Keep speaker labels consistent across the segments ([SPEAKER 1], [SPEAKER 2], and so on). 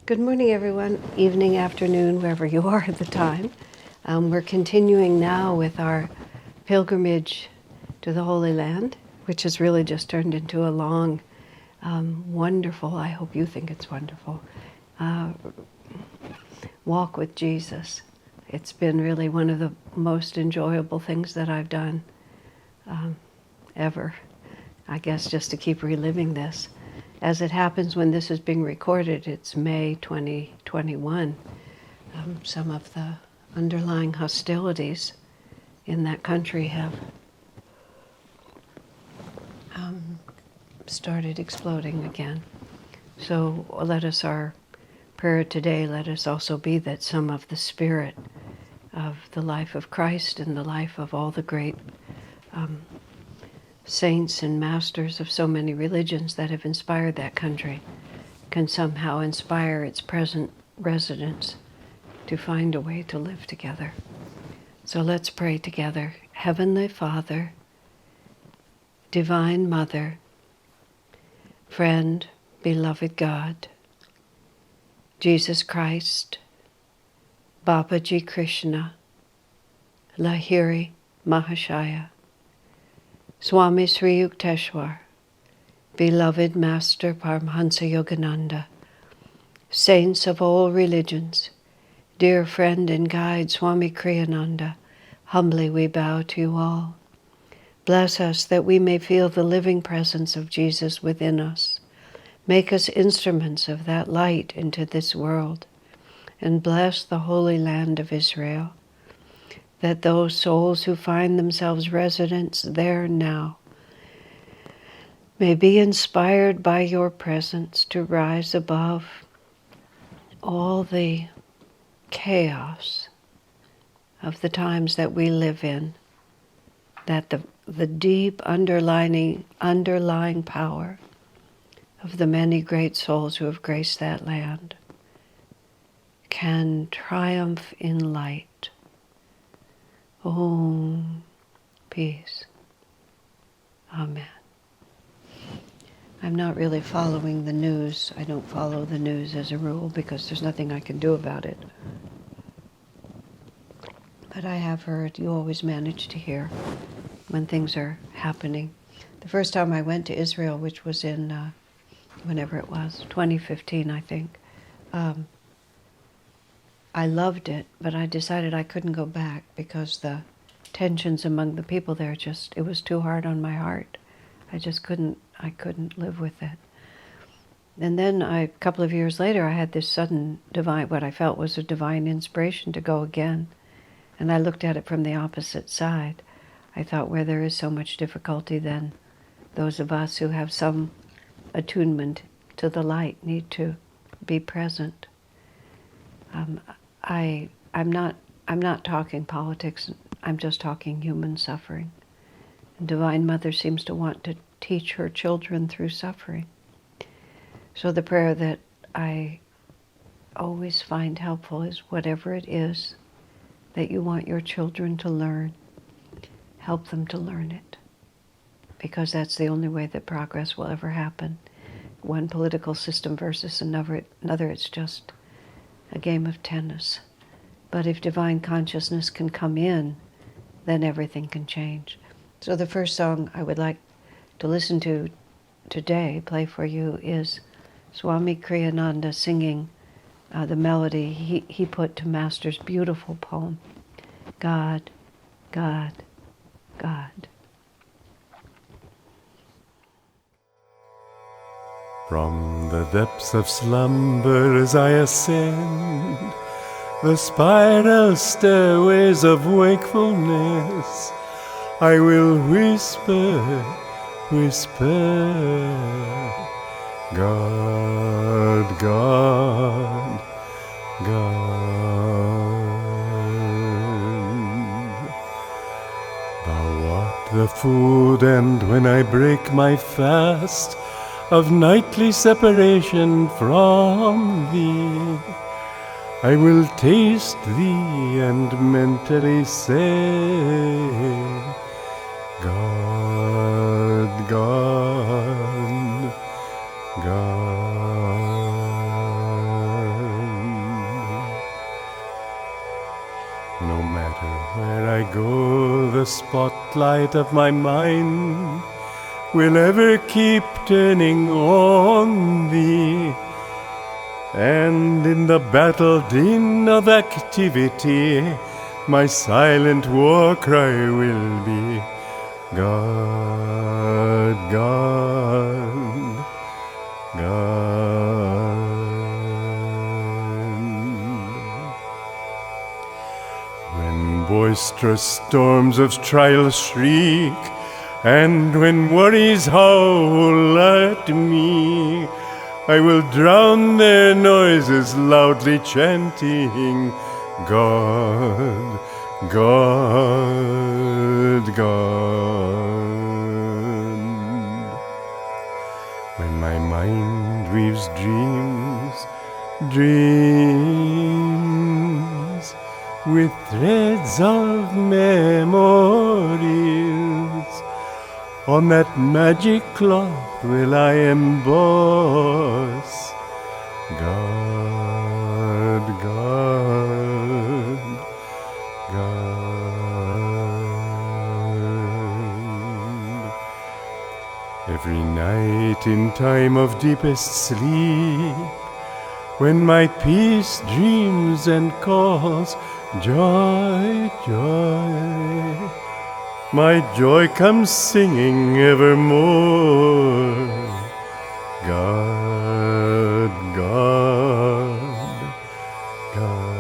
[SPEAKER 1] Good morning, everyone. Evening, afternoon, wherever you are at the time. We're continuing now with our pilgrimage to the Holy Land, which has really just turned into a long, wonderful, I hope you think it's wonderful, walk with Jesus. It's been really one of the most enjoyable things that I've done ever. I guess just to keep reliving this. As it happens, when this is being recorded, it's May 2021. Some of the underlying hostilities in that country have started exploding again. So our prayer today, let us also be that some of the spirit of the life of Christ and the life of all the great saints and masters of so many religions that have inspired that country can somehow inspire its present residents to find a way to live together. So let's pray together. Heavenly Father, Divine Mother, friend, beloved God, Jesus Christ, Babaji Krishna, Lahiri Mahashaya, Swami Sri Yukteswar, beloved Master Paramahansa Yogananda, saints of all religions, dear friend and guide Swami Kriyananda, humbly we bow to you all. Bless us that we may feel the living presence of Jesus within us. Make us instruments of that light into this world, and bless the Holy Land of Israel, that those souls who find themselves residents there now may be inspired by your presence to rise above all the chaos of the times that we live in, that the deep underlying power of the many great souls who have graced that land can triumph in light. Om, peace. Amen. I'm not really following the news. I don't follow the news as a rule because there's nothing I can do about it. But I have heard, you always manage to hear when things are happening. The first time I went to Israel, which was in, whenever it was, 2015, I think, I loved it, but I decided I couldn't go back because the tensions among the people there it was too hard on my heart. I couldn't live with it. And then a couple of years later, I had this sudden what I felt was a divine inspiration to go again. And I looked at it from the opposite side. I thought, where there is so much difficulty, then those of us who have some attunement to the light need to be present. I'm not talking politics. I'm just talking human suffering. And Divine Mother seems to want to teach her children through suffering. So the prayer that I always find helpful is, whatever it is that you want your children to learn, help them to learn it. Because that's the only way that progress will ever happen. One political system versus another, it's just a game of tennis. But if divine consciousness can come in, then everything can change. So the first song I would like to listen to today, play for you, is Swami Kriyananda singing the melody he put to Master's beautiful poem, God, God, God.
[SPEAKER 2] From the depths of slumber as I ascend the spiral stairways of wakefulness, I will whisper, whisper, God, God, God. Thou art the food, and when I break my fast of nightly separation from thee, I will taste thee and mentally say, God, God, God. Where I go, the spotlight of my mind will ever keep turning on thee. And in the battle din of activity, my silent war cry will be, God, God, God. When boisterous storms of trial shriek, and when worries howl at me, I will drown their noises loudly chanting, God, God, God. When my mind weaves dreams with threads of memories, on that magic cloth will I emboss, God, God, God. Every night in time of deepest sleep, when my peace dreams and calls, joy, joy, my joy comes singing evermore, God, God, God.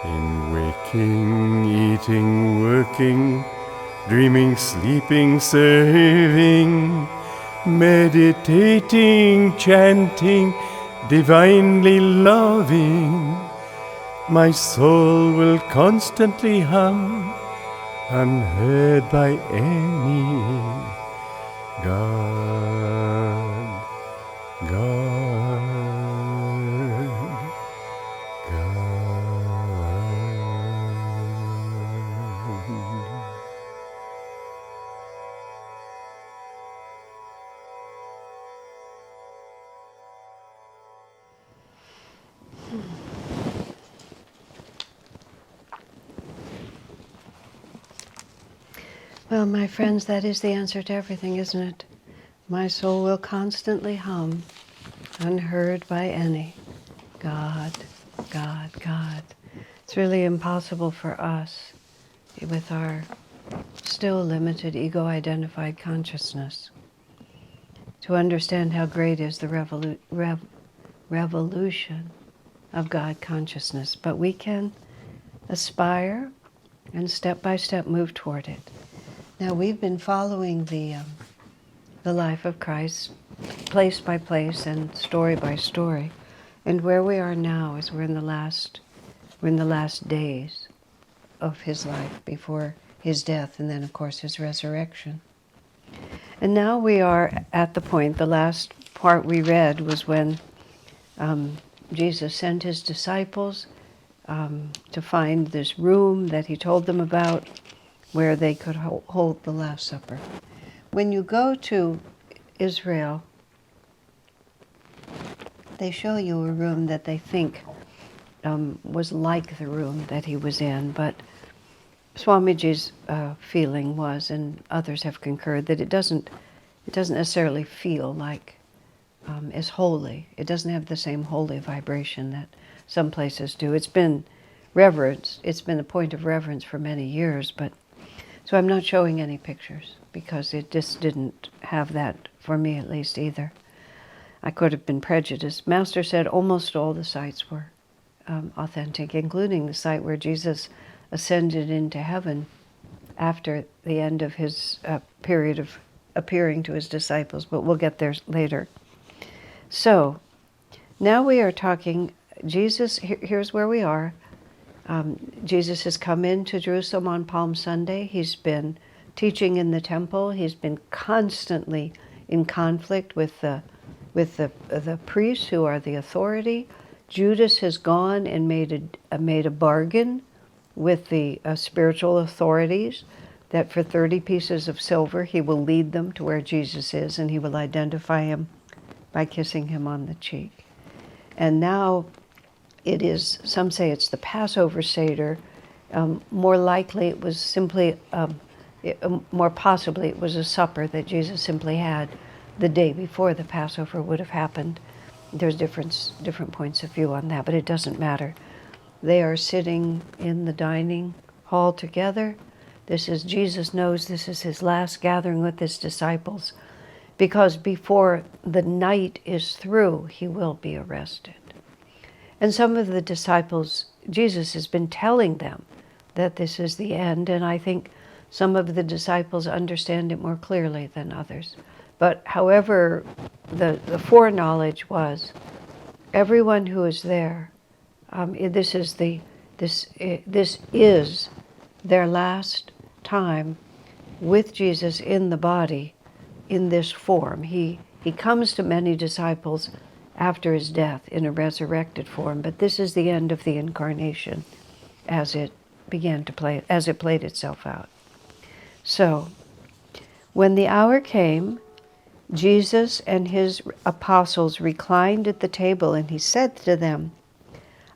[SPEAKER 2] In waking, eating, working, dreaming, sleeping, serving, meditating, chanting, divinely loving, my soul will constantly hum, unheard by any, God, God, God.
[SPEAKER 1] Well, my friends, that is the answer to everything, isn't it? My soul will constantly hum, unheard by any. God, God, God. It's really impossible for us, with our still limited ego-identified consciousness, to understand how great is the revolution of God consciousness. But we can aspire and step by step move toward it. Now, we've been following the life of Christ, place by place and story by story, and where we are now is we're in the last days of his life before his death, and then of course his resurrection. And now we are at the point. The last part we read was when Jesus sent his disciples to find this room that he told them about, where they could hold the Last Supper. When you go to Israel, they show you a room that they think was like the room that he was in, but Swamiji's feeling was, and others have concurred, that it doesn't necessarily feel like as holy. It doesn't have the same holy vibration that some places do. It's been reverence. It's been a point of reverence for many years, but so I'm not showing any pictures because it just didn't have that, for me at least, either. I could have been prejudiced. Master said almost all the sites were authentic, including the site where Jesus ascended into heaven after the end of his period of appearing to his disciples, but we'll get there later. So, now we are talking, Jesus, here's where we are. Jesus has come into Jerusalem on Palm Sunday. He's been teaching in the temple. He's been constantly in conflict with the priests who are the authority. Judas has gone and made a bargain with the spiritual authorities that for 30 pieces of silver he will lead them to where Jesus is, and he will identify him by kissing him on the cheek. And now it is, some say it's the Passover Seder. More likely it was simply, more possibly it was a supper that Jesus simply had the day before the Passover would have happened. There's different points of view on that, but it doesn't matter. They are sitting in the dining hall together. Jesus knows this is his last gathering with his disciples, because before the night is through, he will be arrested. And some of the disciples, Jesus has been telling them that this is the end, and I think some of the disciples understand it more clearly than others. But however, the foreknowledge was, everyone who is there, this is their last time with Jesus in the body, in this form. He comes to many disciples after his death in a resurrected form, but this is the end of the incarnation as it played itself out. So, when the hour came, Jesus and his apostles reclined at the table, and he said to them,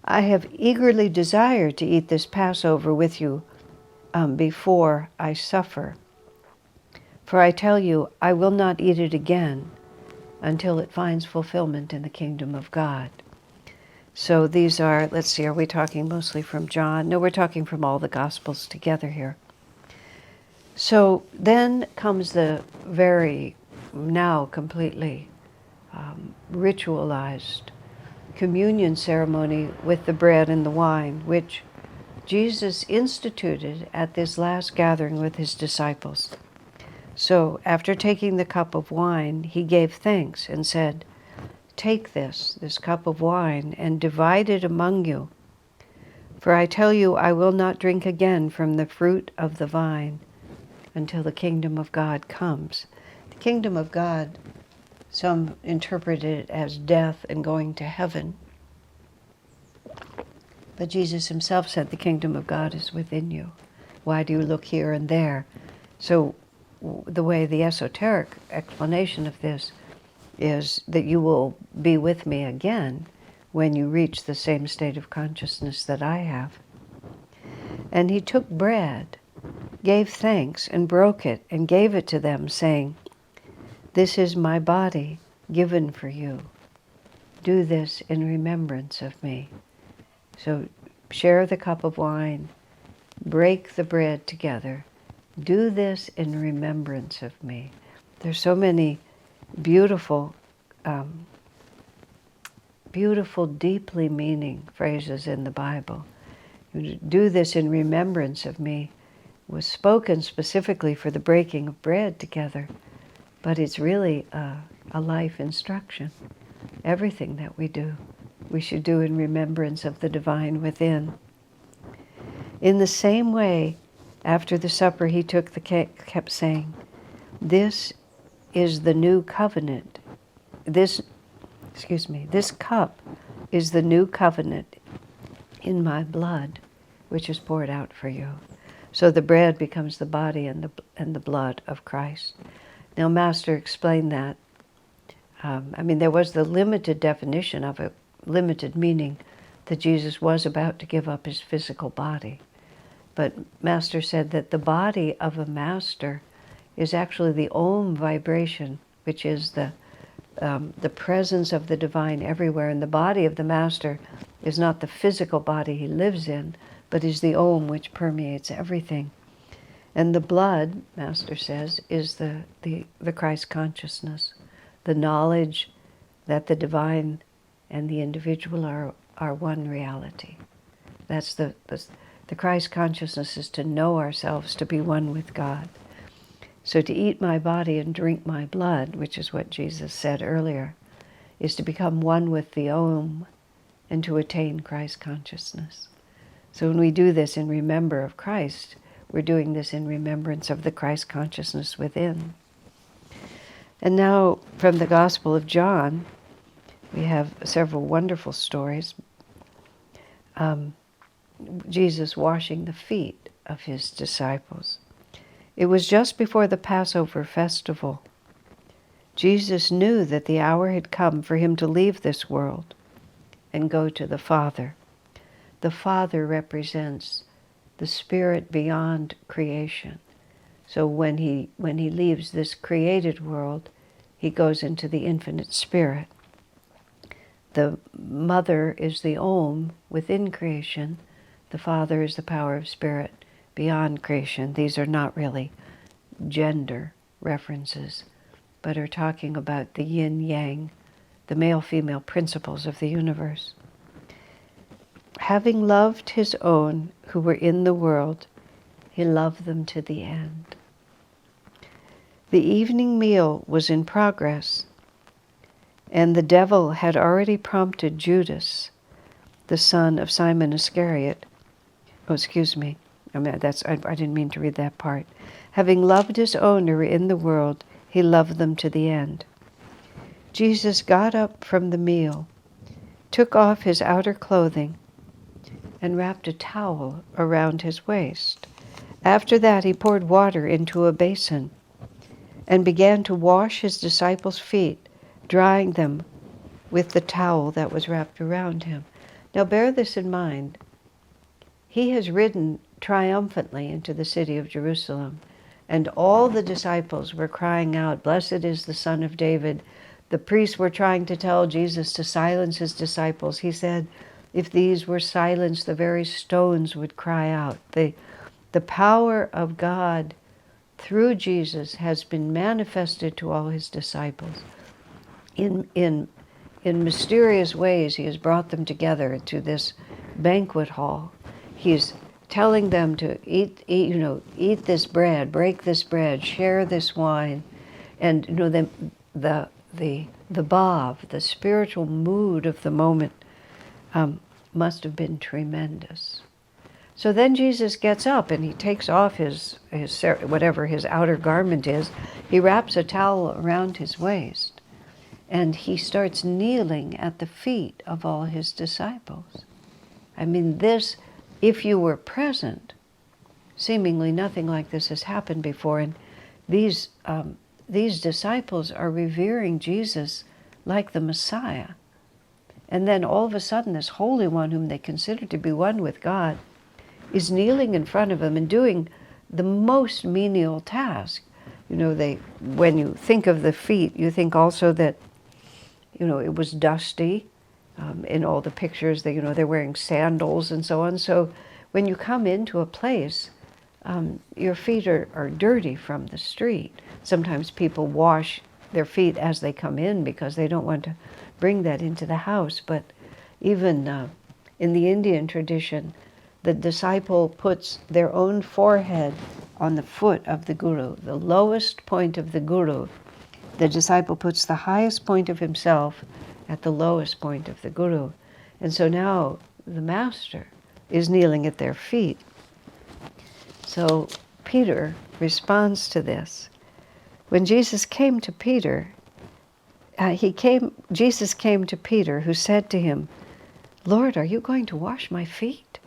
[SPEAKER 1] I have eagerly desired to eat this Passover with you before I suffer. For I tell you, I will not eat it again until it finds fulfillment in the kingdom of God. So these are, let's see, are we talking mostly from John? No, we're talking from all the Gospels together here. So then comes the very, now completely ritualized communion ceremony with the bread and the wine, which Jesus instituted at this last gathering with his disciples. So after taking the cup of wine, he gave thanks and said, take this cup of wine, and divide it among you. For I tell you, I will not drink again from the fruit of the vine until the kingdom of God comes. The kingdom of God, some interpret it as death and going to heaven. But Jesus himself said, the kingdom of God is within you. Why do you look here and there? So the way the esoteric explanation of this is that you will be with me again when you reach the same state of consciousness that I have. And he took bread, gave thanks, and broke it, and gave it to them, saying, this is my body given for you. Do this in remembrance of me. So share the cup of wine, break the bread together. Do this in remembrance of me. There's so many beautiful, deeply meaning phrases in the Bible. Do this in remembrance of me was spoken specifically for the breaking of bread together, but it's really a life instruction. Everything that we do, we should do in remembrance of the divine within. In the same way, after the supper, he took the cake, kept saying, this is the new covenant. This cup is the new covenant in my blood, which is poured out for you. So the bread becomes the body and the blood of Christ. Now, Master explained that. There was the limited definition of it, limited meaning that Jesus was about to give up his physical body. But Master said that the body of a master is actually the Om vibration, which is the presence of the divine everywhere. And the body of the master is not the physical body he lives in, but is the Om which permeates everything. And the blood, Master says, is the Christ consciousness, the knowledge that the divine and the individual are one reality. That's the Christ consciousness, is to know ourselves to be one with God. So to eat my body and drink my blood, which is what Jesus said earlier, is to become one with the Om and to attain Christ consciousness. So when we do this in remember of Christ, we're doing this in remembrance of the Christ consciousness within. And now from the Gospel of John, we have several wonderful stories. Jesus washing the feet of his disciples. It was just before the Passover festival. Jesus knew that the hour had come for him to leave this world and go to the Father. the Father represents the spirit beyond creation. So when he leaves this created world, he goes into the infinite spirit. The Mother is the Om within creation. The Father is the power of spirit beyond creation. These are not really gender references, but are talking about the yin-yang, the male-female principles of the universe. Having loved his own who were in the world, he loved them to the end. The evening meal was in progress, and the devil had already prompted Judas, the son of Simon Iscariot. Oh, excuse me. I didn't mean to read that part. Having loved his own who were in the world, he loved them to the end. Jesus got up from the meal, took off his outer clothing, and wrapped a towel around his waist. After that, he poured water into a basin and began to wash his disciples' feet, drying them with the towel that was wrapped around him. Now bear this in mind. He has ridden triumphantly into the city of Jerusalem, and all the disciples were crying out, "Blessed is the Son of David." The priests were trying to tell Jesus to silence his disciples. He said, if these were silenced, the very stones would cry out. The power of God through Jesus has been manifested to all his disciples. In mysterious ways, he has brought them together to this banquet hall. He's telling them to eat this bread, break this bread, share this wine, and the bhav, the spiritual mood of the moment, must have been tremendous. So then Jesus gets up and he takes off his whatever his outer garment is. He wraps a towel around his waist, and he starts kneeling at the feet of all his disciples. I mean, this, if you were present, seemingly nothing like this has happened before, and these disciples are revering Jesus like the Messiah. And then all of a sudden, this Holy One, whom they consider to be one with God, is kneeling in front of them and doing the most menial task. When you think of the feet, you think also that, it was dusty. In all the pictures, they're wearing sandals and so on. So when you come into a place, your feet are dirty from the street. Sometimes people wash their feet as they come in because they don't want to bring that into the house. But even in the Indian tradition, the disciple puts their own forehead on the foot of the guru, the lowest point of the guru. The disciple puts the highest point of himself at the lowest point of the guru. And so now the master is kneeling at their feet. So Peter responds to this. When Jesus came to Peter, Jesus came to Peter, who said to him, "Lord, are you going to wash my feet?"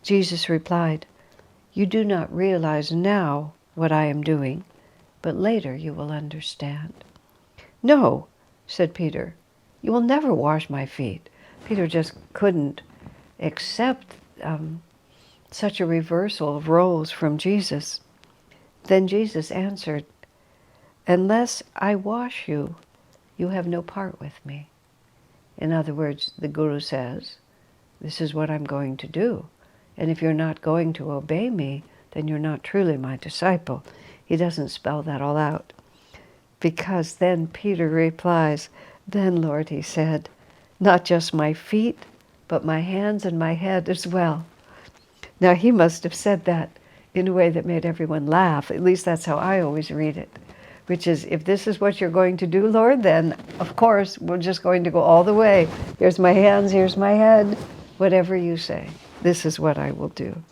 [SPEAKER 1] Jesus replied, "You do not realize now what I am doing, but later you will understand." "No," said Peter, "you will never wash my feet." Peter just couldn't accept such a reversal of roles from Jesus. Then Jesus answered, "Unless I wash you, you have no part with me." In other words, the Guru says, this is what I'm going to do. And if you're not going to obey me, then you're not truly my disciple. He doesn't spell that all out. Because then Peter replies, "Then, Lord," he said, "not just my feet, but my hands and my head as well." Now he must have said that in a way that made everyone laugh. At least that's how I always read it. Which is, if this is what you're going to do, Lord, then of course we're just going to go all the way. Here's my hands, here's my head. Whatever you say, this is what I will do.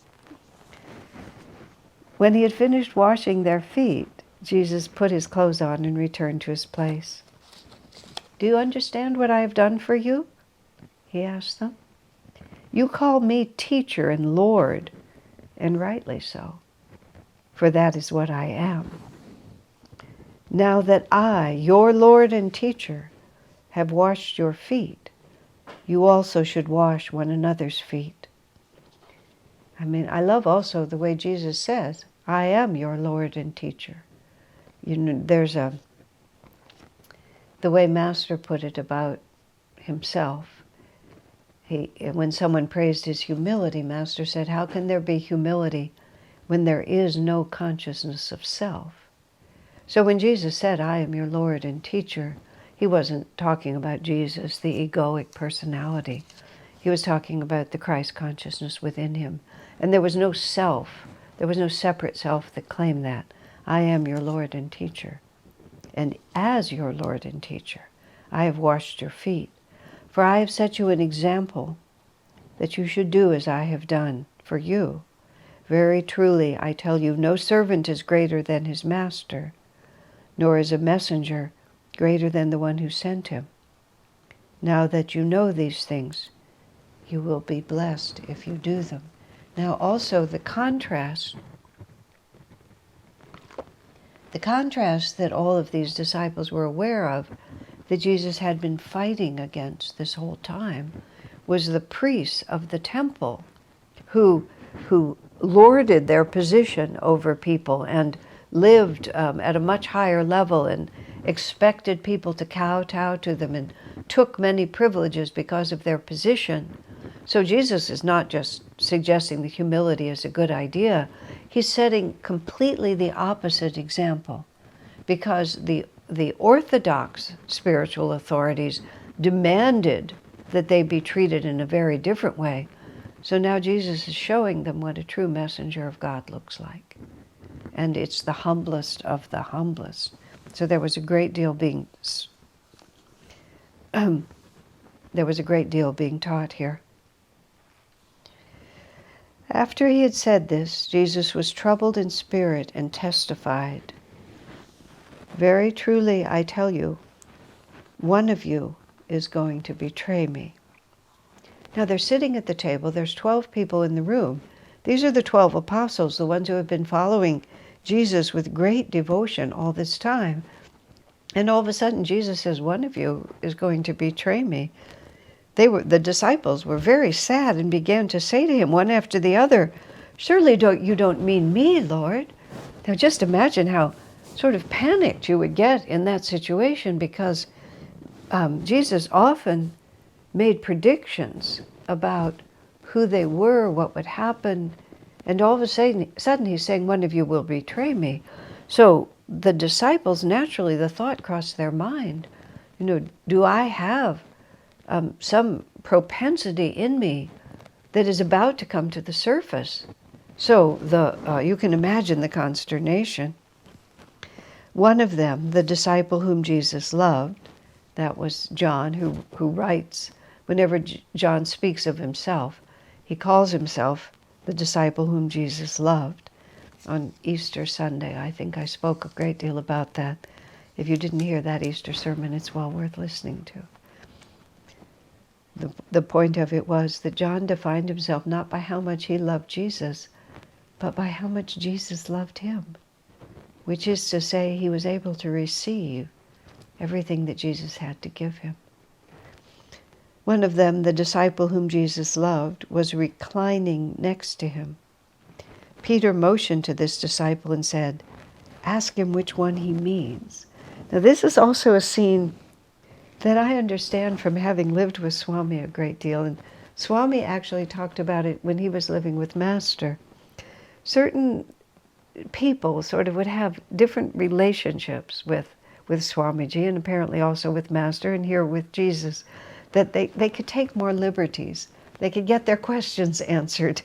[SPEAKER 1] When he had finished washing their feet, Jesus put his clothes on and returned to his place. "Do you understand what I have done for you?" he asked them. "You call me teacher and Lord, and rightly so, for that is what I am. Now that I, your Lord and teacher, have washed your feet, you also should wash one another's feet. I mean, I love also the way Jesus says, I am your Lord and teacher. You know, there's the way Master put it about himself. When someone praised his humility, Master said, how can there be humility when there is no consciousness of self? So when Jesus said, I am your Lord and teacher, he wasn't talking about Jesus, the egoic personality. He was talking about the Christ consciousness within him. And there was no self, there was no separate self that claimed that. I am your Lord and teacher. And as your Lord and teacher, I have washed your feet. For I have set you an example that you should do as I have done for you. Very truly, I tell you, no servant is greater than his master, nor is a messenger greater than the one who sent him. Now that you know these things, you will be blessed if you do them. Now also the contrast that all of these disciples were aware of, that Jesus had been fighting against this whole time, was the priests of the temple who lorded their position over people and lived at a much higher level and expected people to kowtow to them and took many privileges because of their position. So Jesus is not just suggesting that humility is a good idea. He's setting completely the opposite example, because the orthodox spiritual authorities demanded that they be treated in a very different way. So now Jesus is showing them what a true messenger of God looks like. And it's the humblest of the humblest. So there was a great deal being taught here. After he had said this, Jesus was troubled in spirit and testified, very truly, I tell you, one of you is going to betray me. Now they're sitting at the table. There's 12 people in the room. These are the 12 apostles, the ones who have been following Jesus with great devotion all this time. And all of a sudden Jesus says, one of you is going to betray me. The disciples were very sad and began to say to him one after the other, surely you don't mean me, Lord? Now just imagine how sort of panicked you would get in that situation, because Jesus often made predictions about who they were, what would happen, and all of a sudden he's saying, one of you will betray me. So the disciples, naturally, the thought crossed their mind, do I have some propensity in me that is about to come to the surface? So you can imagine the consternation. One of them, the disciple whom Jesus loved, that was John, who writes, whenever John speaks of himself, he calls himself the disciple whom Jesus loved. On Easter Sunday, I think I spoke a great deal about that. If you didn't hear that Easter sermon, it's well worth listening to. The point of it was that John defined himself not by how much he loved Jesus, but by how much Jesus loved him, which is to say, he was able to receive everything that Jesus had to give him. One of them, the disciple whom Jesus loved, was reclining next to him. Peter motioned to this disciple and said, ask him which one he means. Now this is also a scene that I understand from having lived with Swami a great deal. And Swami actually talked about it when he was living with Master. Certain people sort of would have different relationships with Swamiji, and apparently also with Master, and here with Jesus, that they could take more liberties. They could get their questions answered.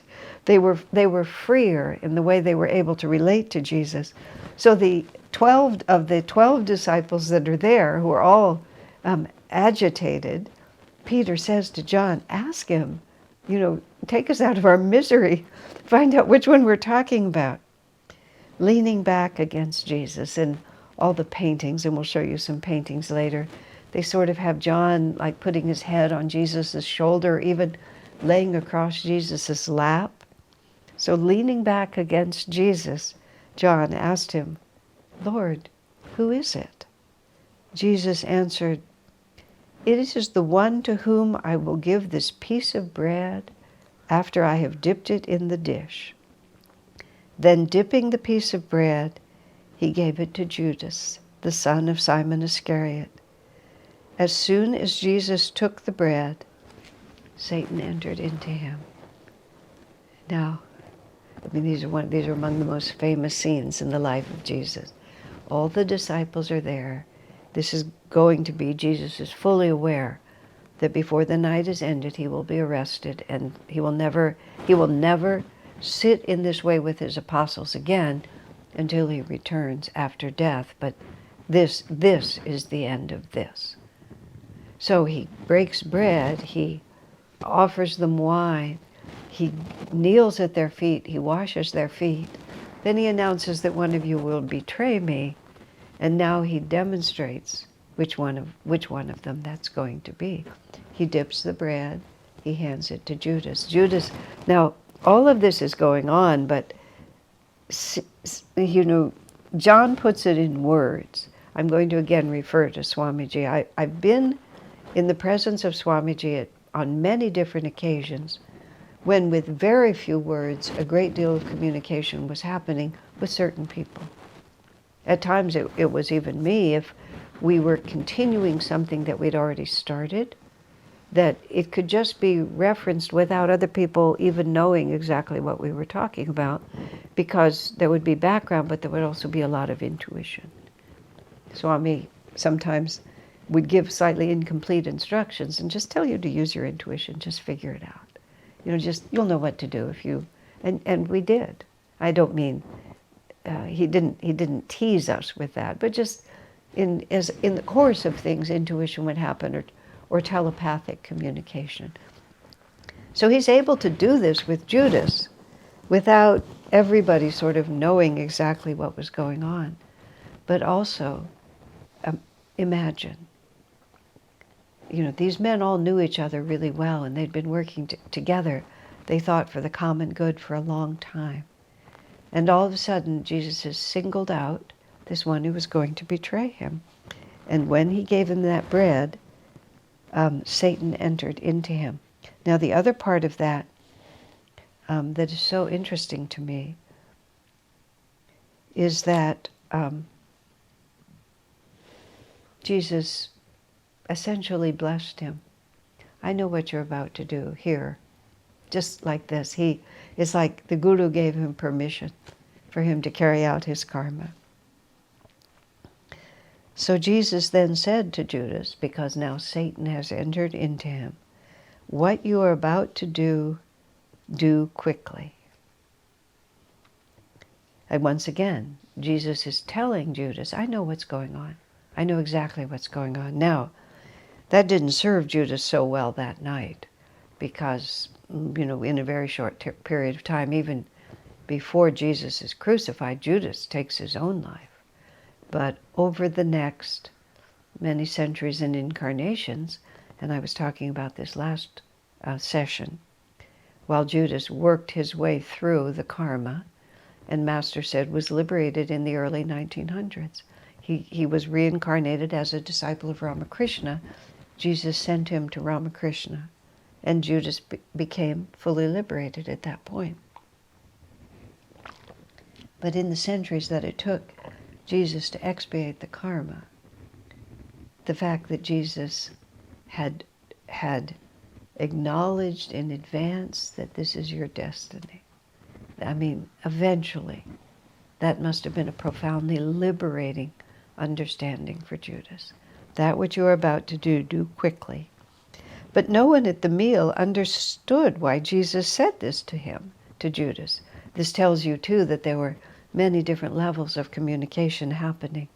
[SPEAKER 1] They were freer in the way they were able to relate to Jesus. So the 12 disciples that are there, who are all agitated, Peter says to John, ask him, take us out of our misery, find out which one we're talking about. Leaning back against Jesus, and all the paintings, and we'll show you some paintings later, they sort of have John like putting his head on Jesus' shoulder, even laying across Jesus' lap. So leaning back against Jesus, John asked him, Lord, who is it? Jesus answered, is the one to whom I will give this piece of bread after I have dipped it in the dish. Then dipping the piece of bread, he gave it to Judas, the son of Simon Iscariot. As soon as Jesus took the bread, Satan entered into him. Now, these are among the most famous scenes in the life of Jesus. All the disciples are there. This is going to be, Jesus is fully aware that before the night is ended, he will be arrested, and he will never sit in this way with his apostles again until he returns after death. But this is the end of this. So he breaks bread, he offers them wine, he kneels at their feet, he washes their feet. Then he announces that one of you will betray me, and now he demonstrates which one of them that's going to be. He dips the bread, he hands it to Judas. Judas, now all of this is going on, but John puts it in words. I'm going to again refer to Swamiji. I've been in the presence of Swamiji on many different occasions when with very few words a great deal of communication was happening with certain people. At times it was even me, if we were continuing something that we'd already started, that it could just be referenced without other people even knowing exactly what we were talking about, because there would be background, but there would also be a lot of intuition. Swami sometimes would give slightly incomplete instructions and just tell you to use your intuition, just figure it out. You'll know what to do if you, and we did. I don't mean, he didn't tease us with that, but just in the course of things, intuition would happen, or telepathic communication. So he's able to do this with Judas without everybody sort of knowing exactly what was going on. But also, imagine, these men all knew each other really well, and they'd been working together, they thought, for the common good for a long time. And all of a sudden, Jesus has singled out this one who was going to betray him. And when he gave him that bread, Satan entered into him. Now, the other part of that that is so interesting to me is that Jesus essentially blessed him. I know what you're about to do here. Just like this. It's like the Guru gave him permission for him to carry out his karma. So Jesus then said to Judas, because now Satan has entered into him, what you are about to do, do quickly. And once again, Jesus is telling Judas, I know what's going on. I know exactly what's going on. Now, that didn't serve Judas so well that night, because, in a very short period of time, even before Jesus is crucified, Judas takes his own life. But over the next many centuries and incarnations, and I was talking about this last session, while Judas worked his way through the karma, and Master said was liberated in the early 1900s. He was reincarnated as a disciple of Ramakrishna. Jesus sent him to Ramakrishna, and Judas became fully liberated at that point. But in the centuries that it took Jesus to expiate the karma, the fact that Jesus had acknowledged in advance that this is your destiny. Eventually, that must have been a profoundly liberating understanding for Judas. That which you are about to do, do quickly. But no one at the meal understood why Jesus said this to Judas. This tells you, too, that there were many different levels of communication happening.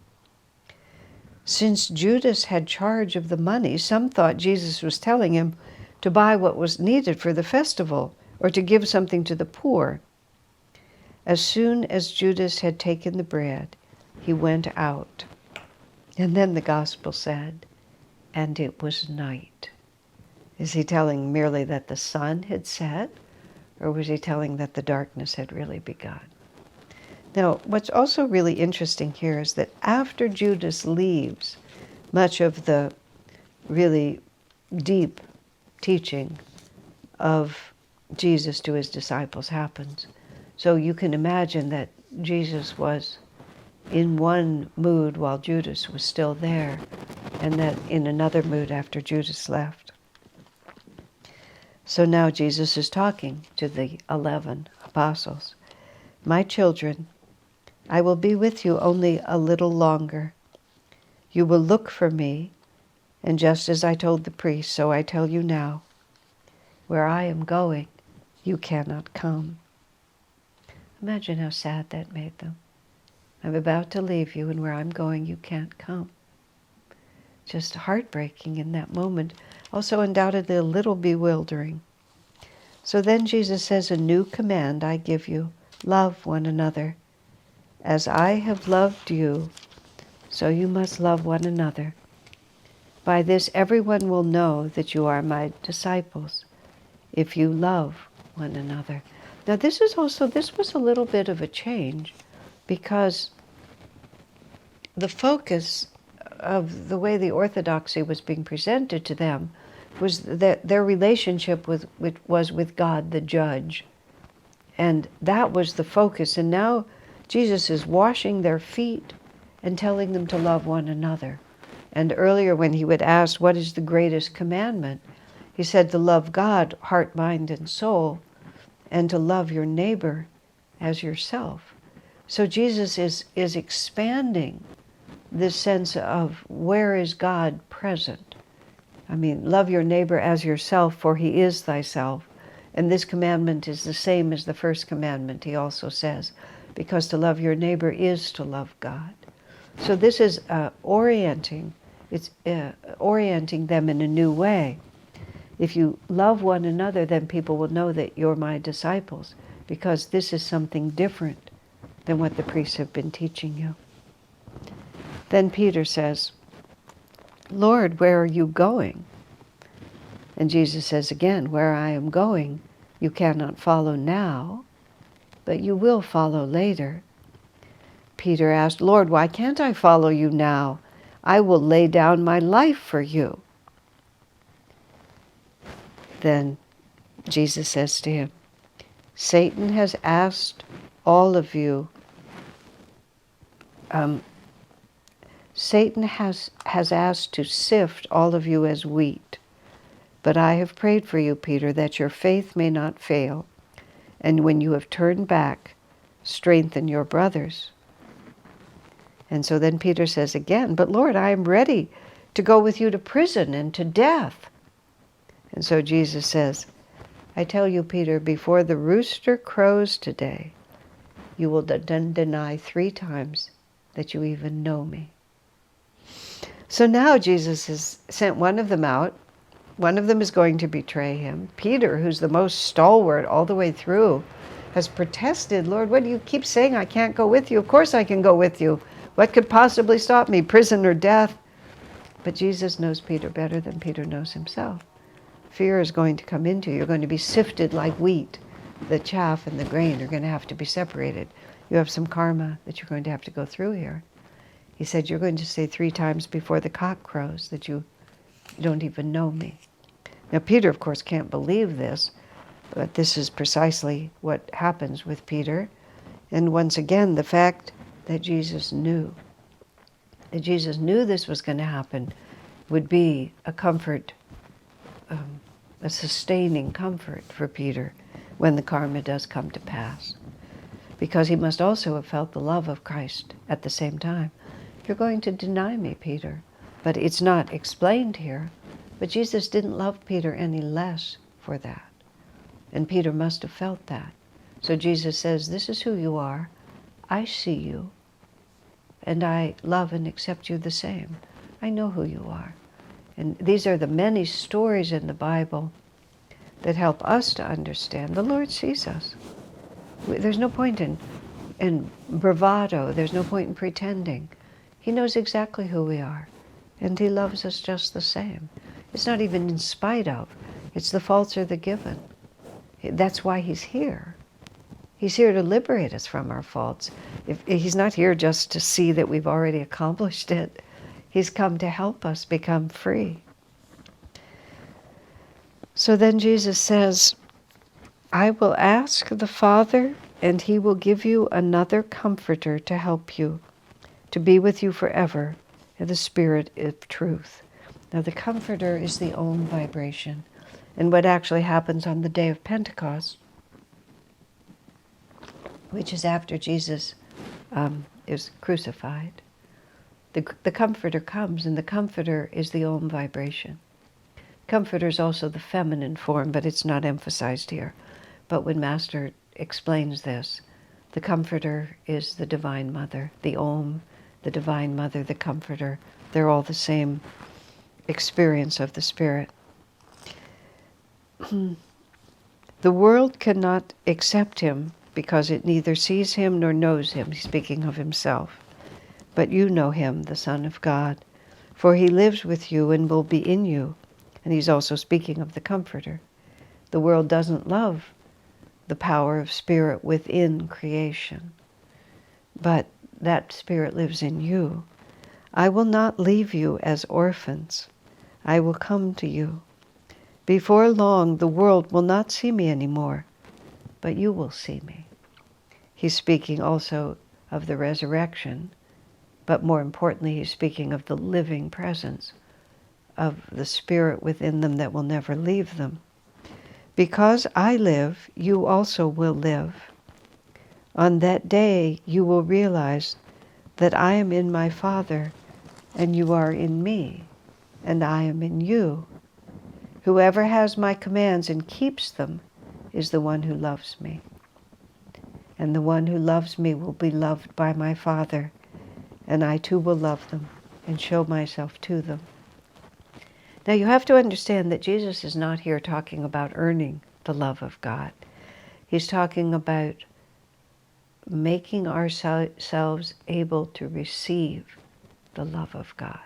[SPEAKER 1] Since Judas had charge of the money, some thought Jesus was telling him to buy what was needed for the festival or to give something to the poor. As soon as Judas had taken the bread, he went out. And then the Gospel said, and it was night. Is he telling merely that the sun had set, or was he telling that the darkness had really begun? Now, what's also really interesting here is that after Judas leaves, much of the really deep teaching of Jesus to his disciples happens. So you can imagine that Jesus was in one mood while Judas was still there, and that in another mood after Judas left. So now Jesus is talking to the 11 apostles. My children, I will be with you only a little longer. You will look for me, and just as I told the priest, so I tell you now, where I am going, you cannot come. Imagine how sad that made them. I'm about to leave you, and where I'm going, you can't come. Just heartbreaking in that moment. Also undoubtedly a little bewildering. So then Jesus says, a new command I give you, love one another. As I have loved you, so you must love one another. By this everyone will know that you are my disciples, if you love one another. Now this was a little bit of a change, because the focus of the way the orthodoxy was being presented to them was that their relationship was with God, the judge. And that was the focus. And now Jesus is washing their feet and telling them to love one another. And earlier when he would ask, what is the greatest commandment? He said to love God, heart, mind, and soul, and to love your neighbor as yourself. So Jesus is expanding this sense of where is God present. I mean, love your neighbor as yourself, for he is thyself. And this commandment is the same as the first commandment, he also says, because to love your neighbor is to love God. So this is orienting them in a new way. If you love one another, then people will know that you're my disciples, because this is something different than what the priests have been teaching you. Then Peter says, Lord, where are you going? And Jesus says again, where I am going, you cannot follow now, but you will follow later. Peter asked, Lord, why can't I follow you now? I will lay down my life for you. Then Jesus says to him, Satan has asked all of you, Satan has asked to sift all of you as wheat. But I have prayed for you, Peter, that your faith may not fail. And when you have turned back, strengthen your brothers. And so then Peter says again, but Lord, I am ready to go with you to prison and to death. And so Jesus says, I tell you, Peter, before the rooster crows today, you will deny 3 times that you even know me. So now Jesus has sent one of them out. One of them is going to betray him. Peter, who's the most stalwart all the way through, has protested, Lord, what do you keep saying? I can't go with you. Of course I can go with you. What could possibly stop me? Prison or death? But Jesus knows Peter better than Peter knows himself. Fear is going to come into you. You're going to be sifted like wheat. The chaff and the grain are going to have to be separated. You have some karma that you're going to have to go through here. He said, you're going to say 3 times before the cock crows that you don't even know me. Now, Peter, of course, can't believe this, but this is precisely what happens with Peter. And once again, the fact that Jesus knew this was going to happen would be a comfort, a sustaining comfort for Peter when the karma does come to pass. Because he must also have felt the love of Christ at the same time. You're going to deny me, Peter. But it's not explained here. But Jesus didn't love Peter any less for that. And Peter must have felt that. So Jesus says, this is who you are. I see you. And I love and accept you the same. I know who you are. And these are the many stories in the Bible that help us to understand. The Lord sees us. There's no point in bravado. There's no point in pretending. He knows exactly who we are. And he loves us just the same. It's not even in spite of. It's the faults or the given. That's why he's here. He's here to liberate us from our faults. He's not here just to see that we've already accomplished it. He's come to help us become free. So then Jesus says, I will ask the Father, and he will give you another comforter to help you, to be with you forever, in the Spirit of truth. Now the comforter is the Om vibration. And what actually happens on the day of Pentecost, which is after Jesus is crucified, the comforter comes, and the comforter is the Om vibration. Comforter is also the feminine form, but it's not emphasized here. But when Master explains this, the comforter is the Divine Mother, the Om, the Divine Mother, the comforter. They're all the same experience of the Spirit. The world cannot accept him because it neither sees him nor knows him. He's speaking of himself. But you know him, the Son of God, for he lives with you and will be in you. And he's also speaking of the Comforter. The world doesn't love the power of Spirit within creation, but that Spirit lives in you. I will not leave you as orphans. I will come to you. Before long, the world will not see me anymore, but you will see me. He's speaking also of the resurrection, but more importantly, he's speaking of the living presence of the Spirit within them that will never leave them. Because I live, you also will live. On that day, you will realize that I am in my Father, and you are in me, and I am in you. Whoever has my commands and keeps them is the one who loves me. And the one who loves me will be loved by my Father, and I too will love them and show myself to them. Now you have to understand that Jesus is not here talking about earning the love of God. He's talking about making ourselves able to receive the love of God.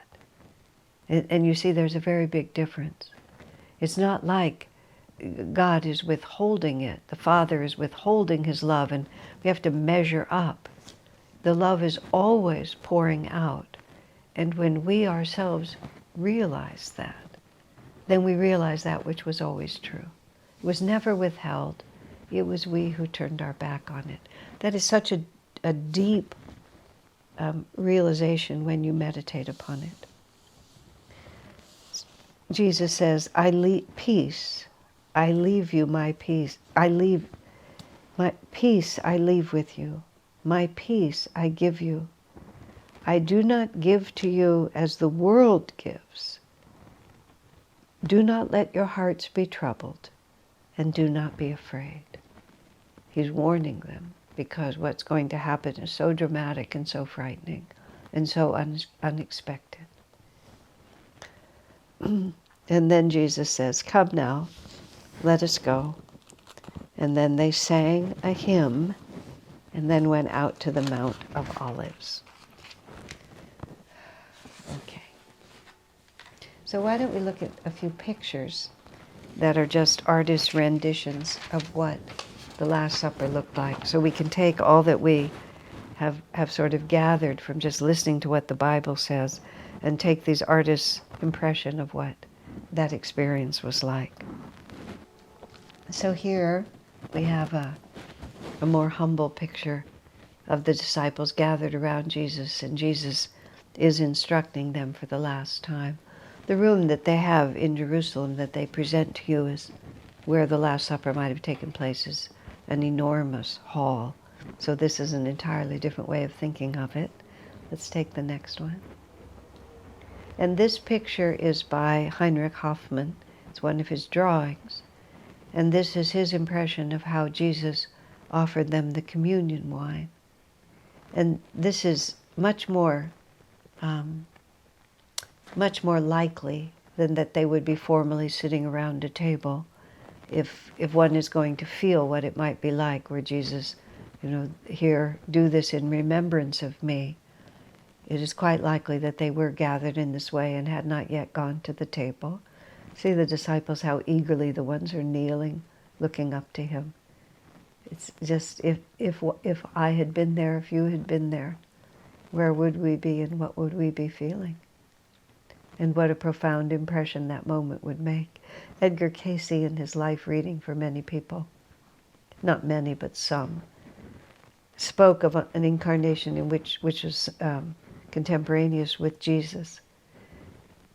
[SPEAKER 1] And you see, there's a very big difference. It's not like God is withholding it. The Father is withholding his love, and we have to measure up. The love is always pouring out. And when we ourselves realize that, then we realize that which was always true. It was never withheld. It was we who turned our back on it. That is such a deep realization when you meditate upon it. Jesus says, I leave peace. I leave you my peace. I leave my peace I leave with you. My peace I give you. I do not give to you as the world gives. Do not let your hearts be troubled, and do not be afraid. He's warning them, because what's going to happen is so dramatic and so frightening and so unexpected. And then Jesus says, come now, let us go. And then they sang a hymn and then went out to the Mount of Olives. Okay. So why don't we look at a few pictures that are just artist renditions of what the Last Supper looked like, so we can take all that we have sort of gathered from just listening to what the Bible says and take these artists' impression of what that experience was like. So here we have a more humble picture of the disciples gathered around Jesus, and Jesus is instructing them for the last time. The room that they have in Jerusalem that they present to you is where the Last Supper might have taken place, is an enormous hall. So this is an entirely different way of thinking of it. Let's take the next one. And this picture is by Heinrich Hoffmann. It's one of his drawings. And this is his impression of how Jesus offered them the communion wine. And this is much more likely than that they would be formally sitting around a table. If one is going to feel what it might be like, where Jesus, here, do this in remembrance of me, it is quite likely that they were gathered in this way and had not yet gone to the table. See the disciples, how eagerly the ones are kneeling, looking up to him. It's just, if I had been there, if you had been there, where would we be and what would we be feeling? and what a profound impression that moment would make. Edgar Cayce, in his life reading for many people, not many, but some, spoke of an incarnation in which was contemporaneous with Jesus.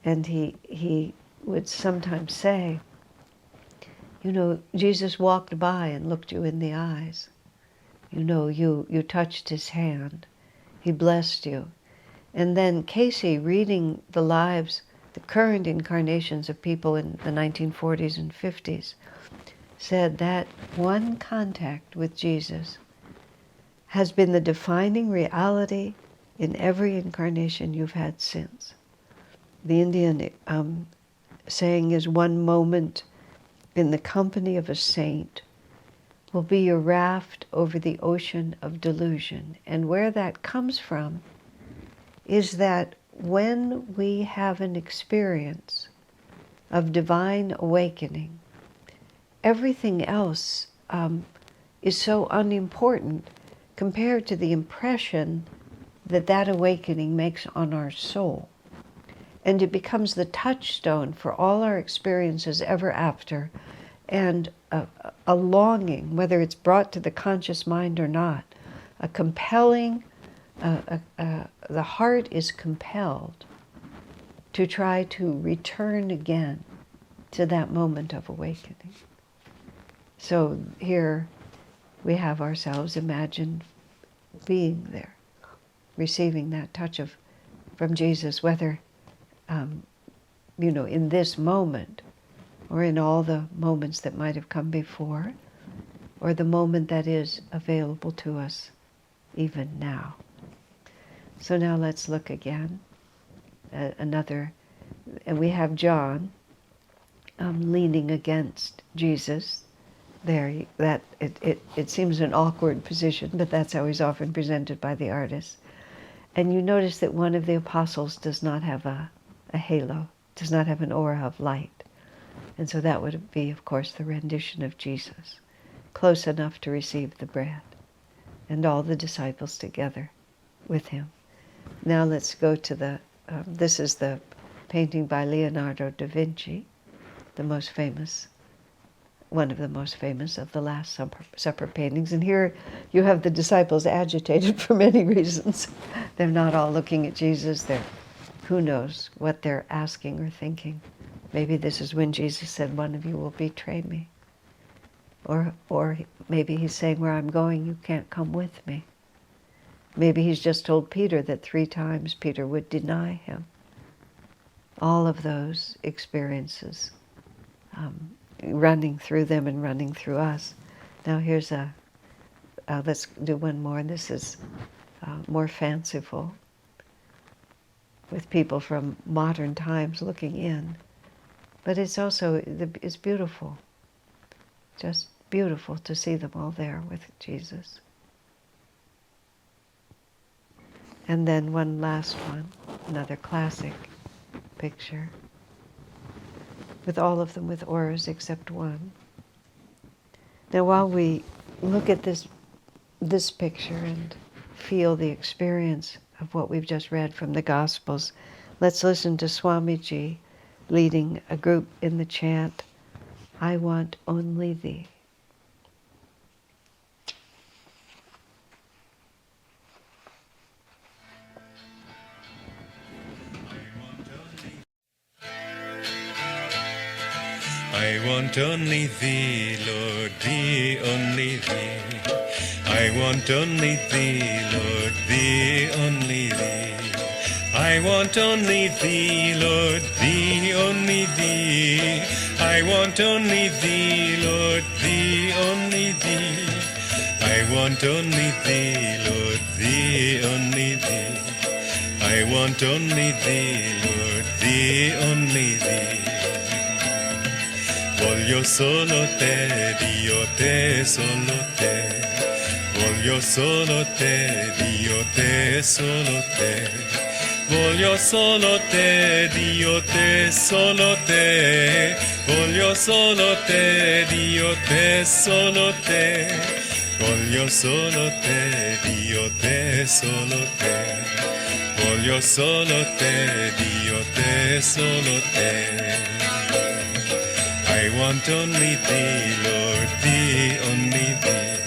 [SPEAKER 1] And he would sometimes say, Jesus walked by and looked you in the eyes. You touched his hand. He blessed you. And then Cayce, reading the lives, the current incarnations of people in the 1940s and 50s, said that one contact with Jesus has been the defining reality in every incarnation you've had since. The Indian saying is, one moment in the company of a saint will be your raft over the ocean of delusion. And where that comes from is that when we have an experience of divine awakening, everything else is so unimportant compared to the impression that that awakening makes on our soul. And it becomes the touchstone for all our experiences ever after, and a longing, whether it's brought to the conscious mind or not, a compelling, the heart is compelled to try to return again to that moment of awakening. So here we have ourselves imagined being there, receiving that touch from Jesus, whether in this moment, or in all the moments that might have come before, or the moment that is available to us even now. So now let's look again. And we have John leaning against Jesus. There, it seems an awkward position, but that's how he's often presented by the artist. And you notice that one of the apostles does not have a halo, does not have an aura of light. And so that would be, of course, the rendition of Jesus, close enough to receive the bread, and all the disciples together with him. Now let's go to this is the painting by Leonardo da Vinci, the most famous, one of the most famous of the Last Supper paintings. And here you have the disciples agitated for many reasons. They're not all looking at Jesus. Who knows what they're asking or thinking. Maybe this is when Jesus said, one of you will betray me. Or maybe he's saying, where I'm going, you can't come with me. Maybe he's just told Peter that 3 times Peter would deny him. All of those experiences running through them and running through us. Now here's let's do one more. This is more fanciful, with people from modern times looking in. But it's also, it's beautiful. Just beautiful to see them all there with Jesus. And then one last one, another classic picture, with all of them with auras except one. Now while we look at this picture and feel the experience of what we've just read from the Gospels, let's listen to Swamiji leading a group in the chant, I want only thee.
[SPEAKER 2] I want only thee, Lord, thee, only thee. I want only thee, Lord, thee, only thee. I want only thee, Lord, thee, only thee. I want only thee, Lord, thee, only thee. I want only thee, Lord, thee, only thee. I want only thee, Lord, thee, only thee. Voglio solo te, Dio te, solo te. Voglio solo te, Dio te, solo te. Voglio solo te, Dio te, solo te. Voglio solo te, Dio te, solo te. Voglio solo te, Dio te, solo te.
[SPEAKER 3] Voglio solo te, Dio, te, solo te. I want only thee, Lord, thee, only thee.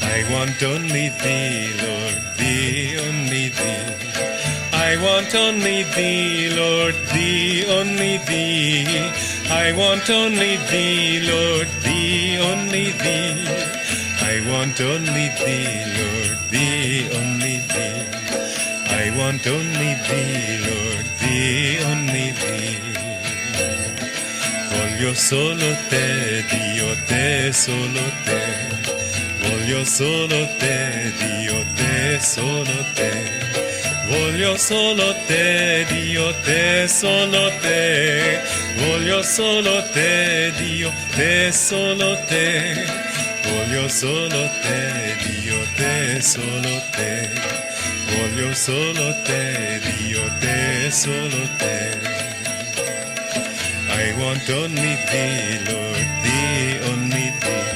[SPEAKER 3] I want only thee, Lord, thee, only thee. I want only thee, Lord, thee, only thee. I want only thee, Lord, thee, only thee. I want only thee, Lord, thee, only thee. I want only thee, Lord, thee, only thee. Voglio solo te, Dio, te, solo te. Voglio solo te, Dio, te, solo te. Voglio solo te, Dio, te, solo te. Voglio solo te, Dio, te, solo te. Voglio solo te, Dio, te, solo te. Voglio solo te, Dio, te, solo te. I want only thee, Lord, thee, only thee.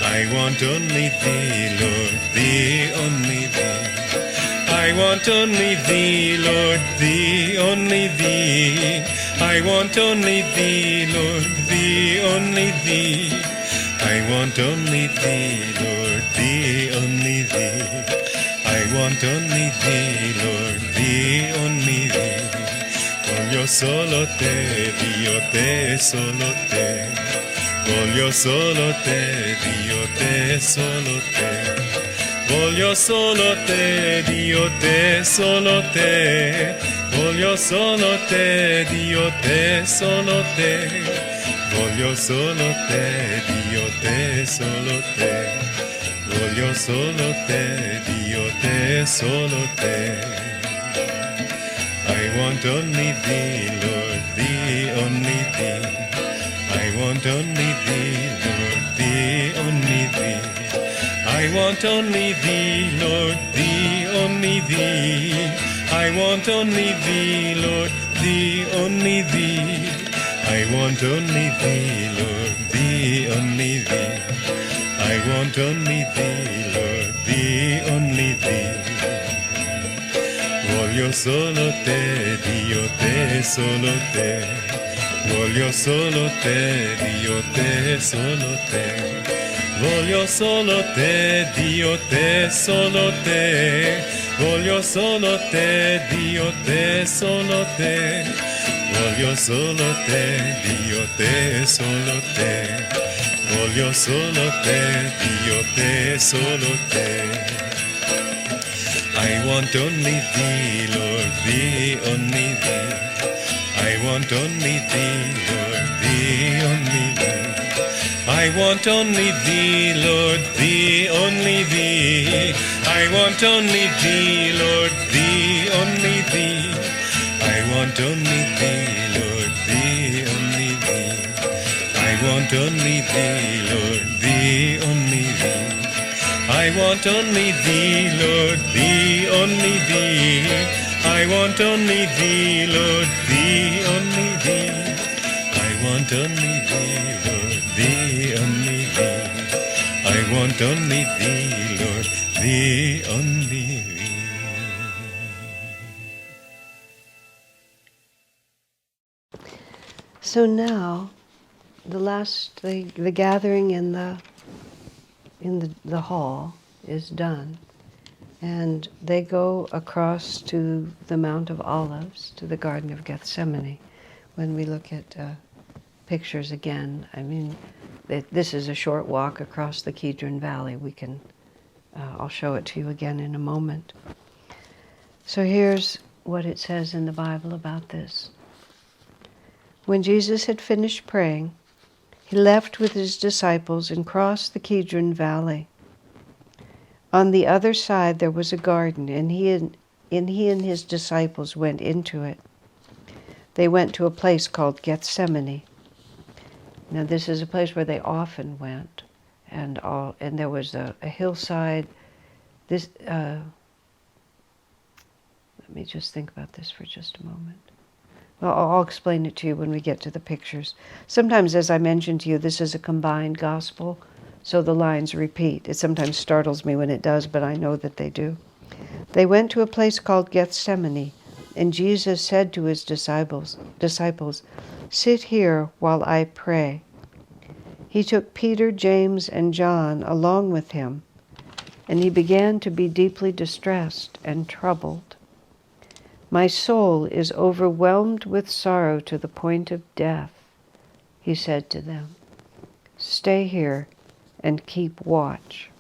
[SPEAKER 3] I want only thee, Lord, thee, only thee. I want only thee, Lord, thee, only thee. I want only thee, Lord, thee, only thee. I want only thee, Lord, thee, only thee. I want only thee, Lord, thee, only thee. Voglio solo te, Dio, te, solo te. Voglio solo te, Dio, te, solo te. Voglio solo te, Dio, te, solo te. Voglio solo te, Dio, te, solo te. Voglio solo te, Dio, te, solo te. Voglio solo te, Dio, te, solo te. I want only thee, Lord, thee, only thee. I want only thee, Lord, thee, only thee. I want only thee, Lord, thee, only thee. I want only thee, Lord, thee, only thee. I want only thee, Lord, thee, only thee. I want only thee, Lord, thee, only thee. Voglio solo te, Dio, te, solo te. Voglio solo te, Dio, te, solo te. Voglio solo te, Dio, te, solo te. Voglio solo te, Dio, te, solo te. Voglio solo te, Dio, te, solo te. Voglio solo te, Dio, te, solo te. I want only thee, Lord, thee, only thee. I want only thee, Lord, thee, only thee. I want only thee, Lord, thee, only thee. I want only thee, Lord, thee, only thee. I want only thee, Lord, thee, only thee. I want only thee, Lord, thee, only thee. I want only thee, Lord, thee, only thee. I want only thee, Lord, thee, only thee. I want only thee, Lord, thee, only thee. I want only thee, Lord, thee, only thee.
[SPEAKER 1] So now, the gathering in the hall is done, and they go across to the Mount of Olives, to the Garden of Gethsemane. When we look at pictures again, I mean, this is a short walk across the Kidron Valley. I'll show it to you again in a moment. So here's what it says in the Bible about this. When Jesus had finished praying, he left with his disciples and crossed the Kidron Valley. On the other side there was a garden, and he and his disciples went into it. They went to a place called Gethsemane. Now this is a place where they often went, and there was a hillside. Let me just think about this for just a moment. Well, I'll explain it to you when we get to the pictures. Sometimes, as I mentioned to you, this is a combined gospel, so the lines repeat. It sometimes startles me when it does, but I know that they do. They went to a place called Gethsemane, and Jesus said to his disciples, "Sit here while I pray." He took Peter, James, and John along with him, and he began to be deeply distressed and troubled. "My soul is overwhelmed with sorrow to the point of death," he said to them. "Stay here and keep watch."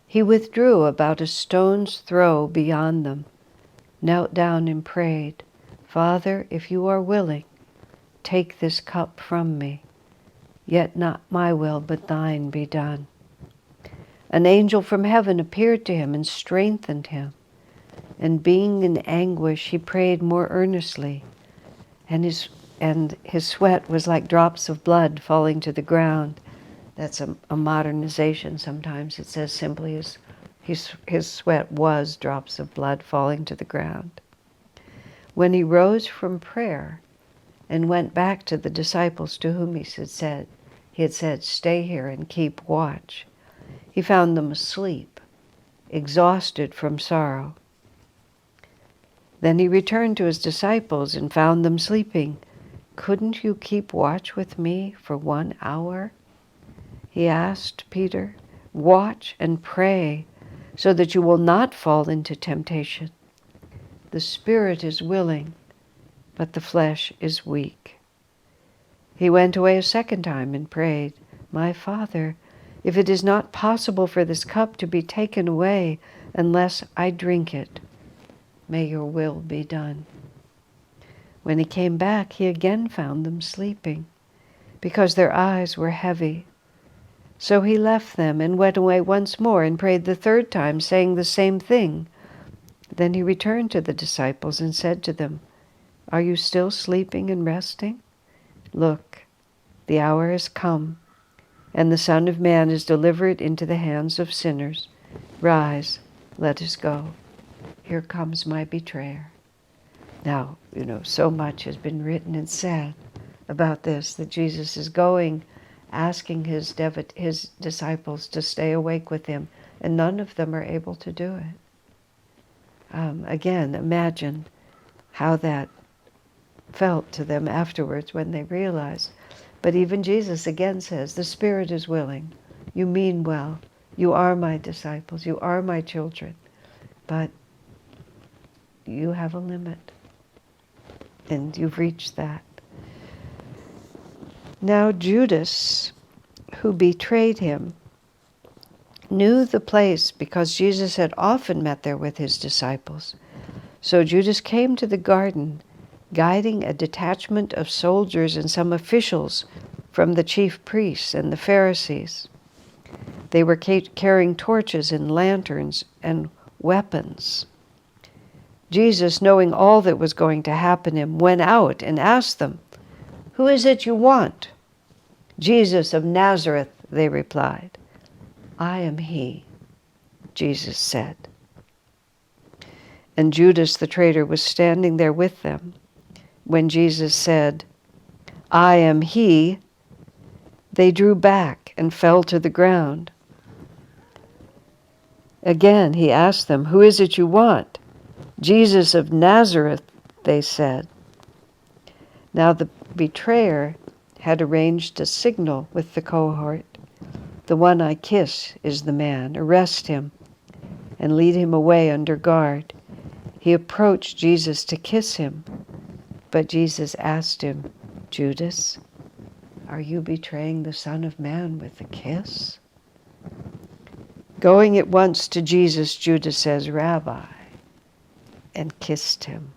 [SPEAKER 1] He withdrew about a stone's throw beyond them, knelt down and prayed, "Father, if you are willing, take this cup from me. Yet not my will, but thine be done." An angel from heaven appeared to him and strengthened him. And being in anguish, he prayed more earnestly, and his sweat was like drops of blood falling to the ground. That's a modernization sometimes. It says simply his sweat was drops of blood falling to the ground. When he rose from prayer and went back to the disciples to whom he had said, "Stay here and keep watch," he found them asleep, exhausted from sorrow. Then he returned to his disciples and found them sleeping. "Couldn't you keep watch with me for 1 hour?" he asked Peter. "Watch and pray so that you will not fall into temptation. The spirit is willing, but the flesh is weak." He went away a second time and prayed, "My Father, if it is not possible for this cup to be taken away unless I drink it, may your will be done." When he came back, he again found them sleeping, because their eyes were heavy. So he left them and went away once more and prayed the third time, saying the same thing. Then he returned to the disciples and said to them, "Are you still sleeping and resting? Look, the hour has come, and the Son of Man is delivered into the hands of sinners. Rise, let us go. Here comes my betrayer." Now, so much has been written and said about this, that Jesus is going, asking his disciples to stay awake with him, and none of them are able to do it. Again, imagine how that felt to them afterwards when they realized. But even Jesus again says, "The spirit is willing. You mean well. You are my disciples. You are my children. But you have a limit. And you've reached that." Now Judas, who betrayed him, knew the place because Jesus had often met there with his disciples. So Judas came to the garden, guiding a detachment of soldiers and some officials from the chief priests and the Pharisees. They were carrying torches and lanterns and weapons. Jesus, knowing all that was going to happen to him, went out and asked them, "Who is it you want?" "Jesus of Nazareth," they replied. "I am he," Jesus said. And Judas the traitor was standing there with them. When Jesus said, "I am he," they drew back and fell to the ground. Again he asked them, "Who is it you want?" "Jesus of Nazareth," they said. Now the betrayer had arranged a signal with the cohort. "The one I kiss is the man. Arrest him and lead him away under guard." He approached Jesus to kiss him, but Jesus asked him, "Judas, are you betraying the Son of Man with a kiss?" Going at once to Jesus, Judas says, "Rabbi," and kissed him.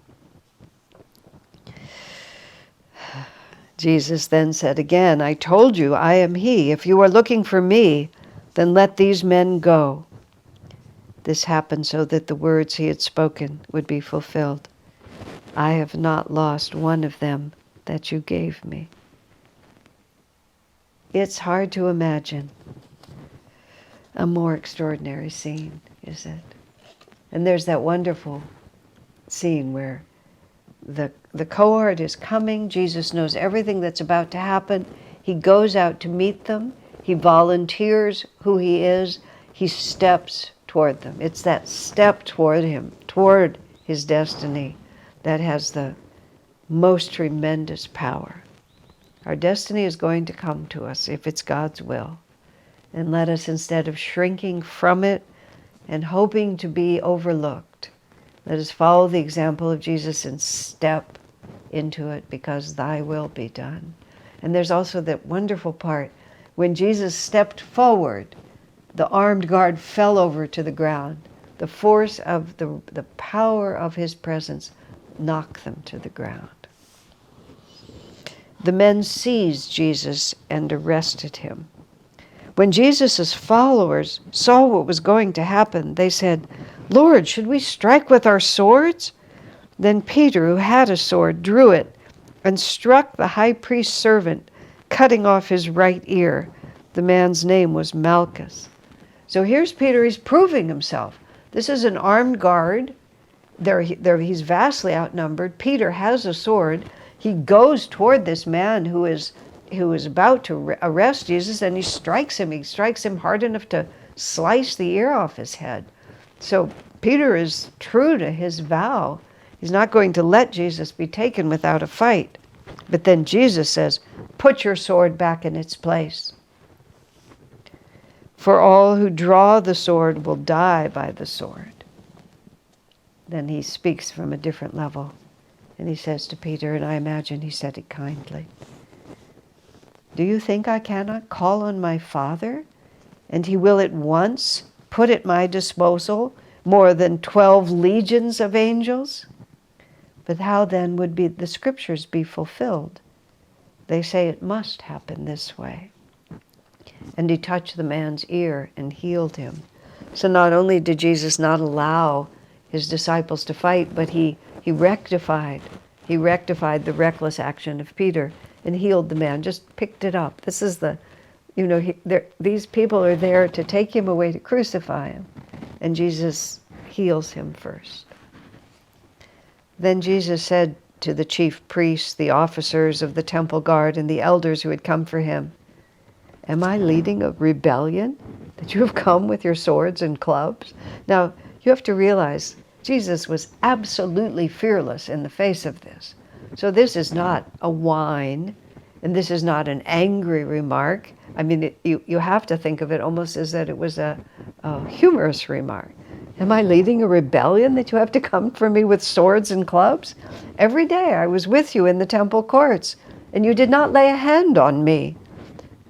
[SPEAKER 1] Jesus then said again, "I told you, I am he. If you are looking for me, then let these men go." This happened so that the words he had spoken would be fulfilled. "I have not lost one of them that you gave me." It's hard to imagine a more extraordinary scene, is it? And there's that wonderful scene where the cohort is coming. Jesus knows everything that's about to happen. He goes out to meet them. He volunteers who he is. He steps toward them. It's that step toward him, toward his destiny, that has the most tremendous power. Our destiny is going to come to us if it's God's will. And let us, instead of shrinking from it and hoping to be overlooked, let us follow the example of Jesus and step into it, because thy will be done. And there's also that wonderful part, when Jesus stepped forward, the armed guard fell over to the ground. The force of the power of his presence knocked them to the ground. The men seized Jesus and arrested him. When Jesus' followers saw what was going to happen, they said, "Lord, should we strike with our swords?" Then Peter, who had a sword, drew it and struck the high priest's servant, cutting off his right ear. The man's name was Malchus. So here's Peter, he's proving himself. This is an armed guard. He's vastly outnumbered. Peter has a sword. He goes toward this man who is about to arrest Jesus, and he strikes him. He strikes him hard enough to slice the ear off his head. So Peter is true to his vow. He's not going to let Jesus be taken without a fight. But then Jesus says, "Put your sword back in its place. For all who draw the sword will die by the sword." Then he speaks from a different level. And he says to Peter, and I imagine he said it kindly, "Do you think I cannot call on my Father, and he will at once put at my disposal more than 12 legions of angels? But how then would the scriptures be fulfilled? They say it must happen this way." And he touched the man's ear and healed him. So not only did Jesus not allow his disciples to fight, but he rectified the reckless action of Peter and healed the man, just picked it up. This is these people are there to take him away to crucify him, and Jesus heals him first. Then Jesus said to the chief priests, the officers of the temple guard, and the elders who had come for him, "Am I leading a rebellion that you have come with your swords and clubs?" Now, you have to realize Jesus was absolutely fearless in the face of this. So this is not a whine, and this is not an angry remark. I mean, you have to think of it almost as that it was a humorous remark. "Am I leading a rebellion that you have to come for me with swords and clubs? Every day I was with you in the temple courts, and you did not lay a hand on me.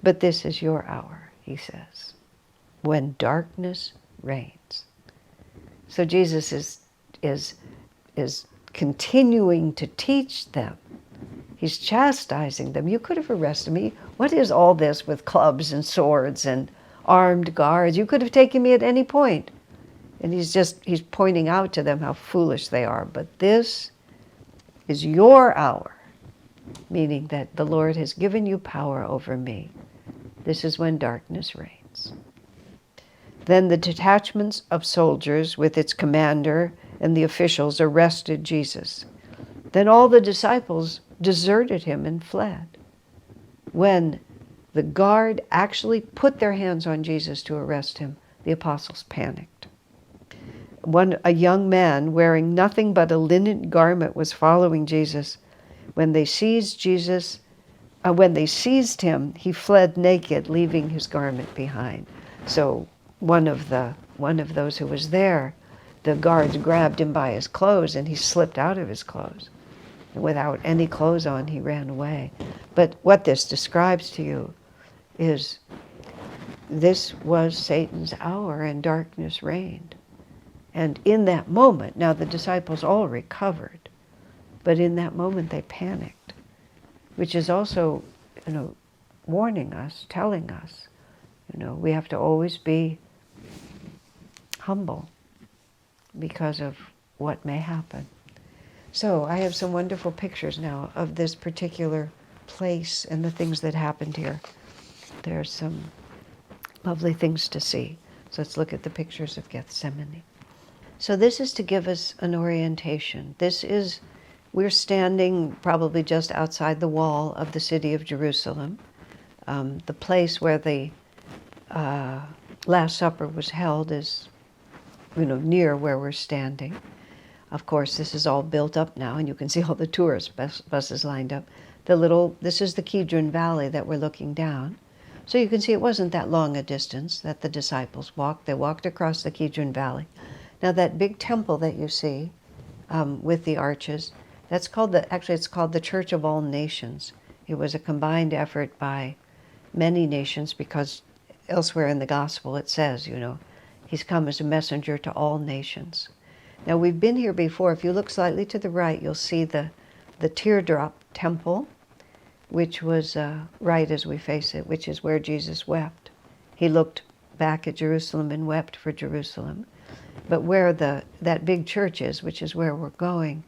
[SPEAKER 1] But this is your hour," he says, "when darkness reigns." So Jesus is continuing to teach them. He's chastising them. You could have arrested me. What is all this with clubs and swords and armed guards? You could have taken me at any point. And he's pointing out to them how foolish they are. But this is your hour, meaning that the Lord has given you power over me. This is when darkness reigns. Then the detachments of soldiers with its commander and the officials arrested Jesus. Then all the disciples deserted him and fled. When the guard actually put their hands on Jesus to arrest him, the apostles panicked. A young man wearing nothing but a linen garment was following Jesus. When they seized him, he fled naked, leaving his garment behind. So one of those who was there, the guards grabbed him by his clothes, and he slipped out of his clothes. And without any clothes on, he ran away. But what this describes to you is this was Satan's hour, and darkness reigned. And in that moment, now the disciples all recovered, but in that moment they panicked, which is also, warning us, telling us, we have to always be humble because of what may happen. So I have some wonderful pictures now of this particular place and the things that happened here. There's some lovely things to see. So let's look at the pictures of Gethsemane. So this is to give us an orientation. We're standing probably just outside the wall of the city of Jerusalem, the place where the Last Supper was held is near where we're standing. Of course, this is all built up now, and you can see all the tourist buses lined up. This is the Kidron Valley that we're looking down. So you can see it wasn't that long a distance that the disciples walked. They walked across the Kidron Valley. Now that big temple that you see with the arches, it's called the Church of All Nations. It was a combined effort by many nations, because elsewhere in the gospel it says, he's come as a messenger to all nations. Now we've been here before. If you look slightly to the right, you'll see the teardrop temple, which was right as we face it, which is where Jesus wept. He looked back at Jerusalem and wept for Jerusalem. But where that big church is, which is where we're going,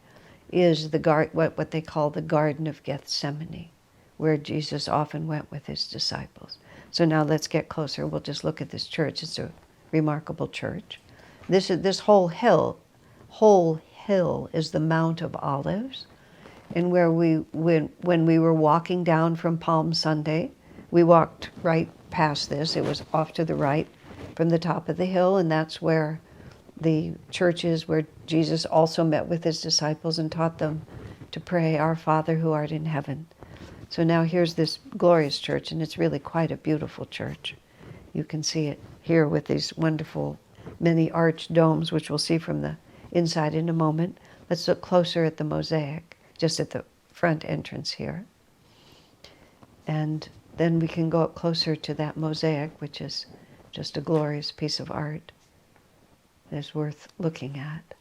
[SPEAKER 1] is what they call the Garden of Gethsemane, where Jesus often went with his disciples. So now let's get closer. We'll just look at this church. It's a remarkable church. This whole hill is the Mount of Olives, and when we were walking down from Palm Sunday, we walked right past this. It was off to the right from the top of the hill, and that's where the church is, where Jesus also met with his disciples and taught them to pray, "Our Father who art in heaven." So now here's this glorious church, and it's really quite a beautiful church. You can see it here with these wonderful many arched domes, which we'll see from the inside in a moment. Let's look closer at the mosaic, just at the front entrance here. And then we can go up closer to that mosaic, which is just a glorious piece of art that's worth looking at.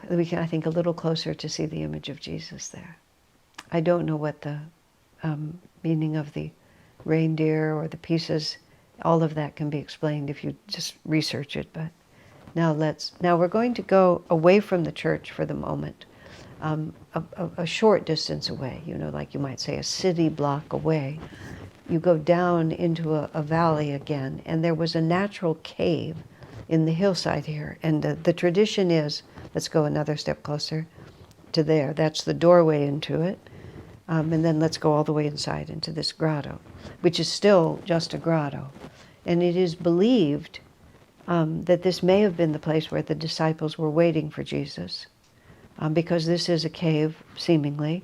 [SPEAKER 1] We can, I think, a little closer to see the image of Jesus there. I don't know what the meaning of the reindeer or the pieces, all of that can be explained if you just research it. But now we're going to go away from the church for the moment, a short distance away, like you might say a city block away. You go down into a valley again, and there was a natural cave in the hillside here. And the tradition is, let's go another step closer to there. That's the doorway into it. And then let's go all the way inside into this grotto, which is still just a grotto. And it is believed that this may have been the place where the disciples were waiting for Jesus, because this is a cave, seemingly,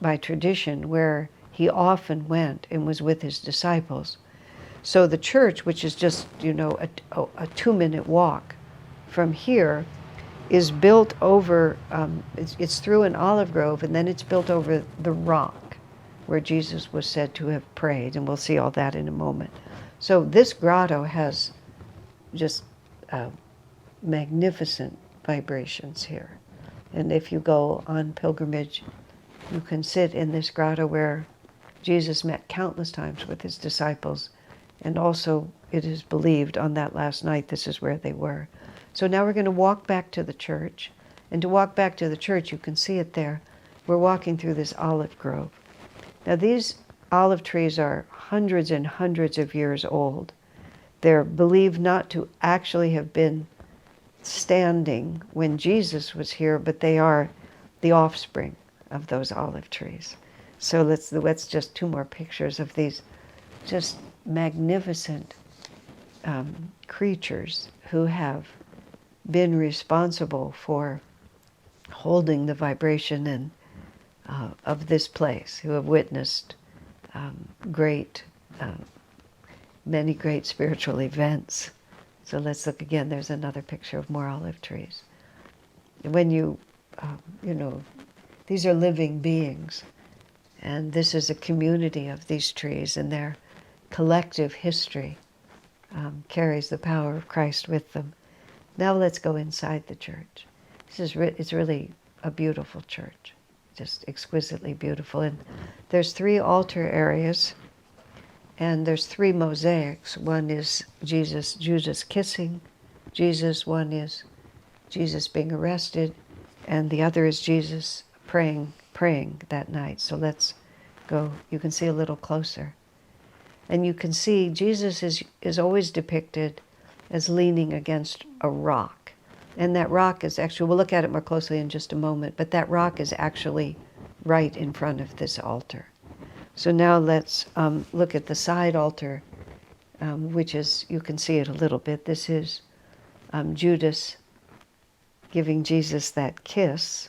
[SPEAKER 1] by tradition, where he often went and was with his disciples. So the church, which is just, a 2-minute walk from here, is built over, it's through an olive grove, and then it's built over the rock where Jesus was said to have prayed, and we'll see all that in a moment. So this grotto has just magnificent vibrations here. And if you go on pilgrimage, you can sit in this grotto where Jesus met countless times with his disciples, and also it is believed on that last night this is where they were. So now we're going to walk back to the church. And to walk back to the church, you can see it there. We're walking through this olive grove. Now these olive trees are hundreds and hundreds of years old. They're believed not to actually have been standing when Jesus was here, but they are the offspring of those olive trees. So let's just 2 more pictures of these just magnificent creatures who have been responsible for holding the vibration and of this place, who have witnessed many great spiritual events. So let's look again. There's another picture of more olive trees. When these are living beings, and this is a community of these trees, and their collective history carries the power of Christ with them. Now let's go inside the church. It's really a beautiful church, just exquisitely beautiful. And there's 3 altar areas, and there's 3 mosaics. One is Judas kissing Jesus. One is Jesus being arrested, and the other is Jesus praying that night. So let's go. You can see a little closer, and you can see Jesus is always depicted as leaning against a rock. And that rock is actually, we'll look at it more closely in just a moment, but that rock is actually right in front of this altar. So now let's look at the side altar which is, you can see it a little bit. This is Judas giving Jesus that kiss.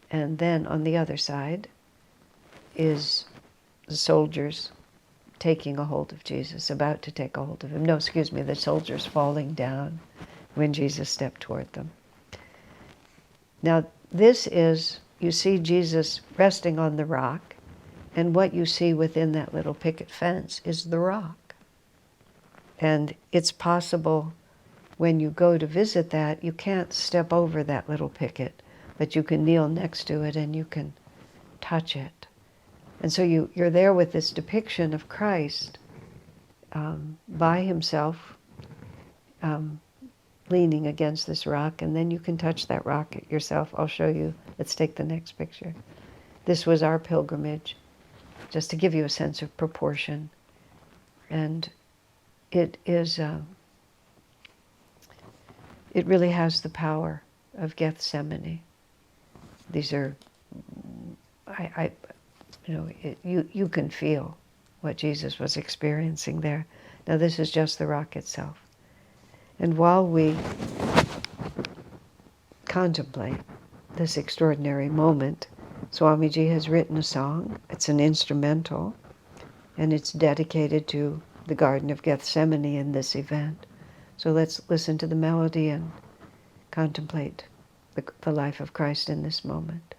[SPEAKER 1] And then on the other side is the soldiers taking a hold of Jesus, about to take a hold of him. No, excuse me, the soldiers falling down when Jesus stepped toward them. Now, this is, you see Jesus resting on the rock, and what you see within that little picket fence is the rock. And it's possible when you go to visit that, you can't step over that little picket, but you can kneel next to it and you can touch it. And so you're there with this depiction of Christ by himself, leaning against this rock, and then you can touch that rock yourself. I'll show you. Let's take the next picture. This was our pilgrimage, just to give you a sense of proportion. And it is, it really has the power of Gethsemane. These are, you can feel what Jesus was experiencing there. Now this is just the rock itself. And while we contemplate this extraordinary moment, Swamiji has written a song. It's an instrumental, and it's dedicated to the Garden of Gethsemane in this event. So let's listen to the melody and contemplate the life of Christ in this moment.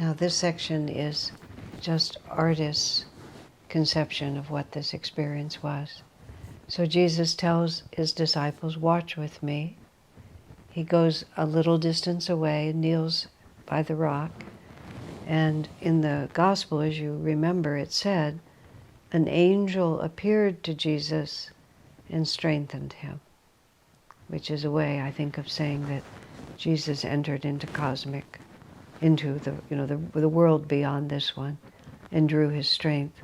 [SPEAKER 1] Now this section is just artists' conception of what this experience was. So Jesus tells his disciples, "Watch with me." He goes a little distance away, kneels by the rock, and in the gospel, as you remember, it said, an angel appeared to Jesus and strengthened him, which is a way, I think, of saying that Jesus entered into the world beyond this one, and drew his strength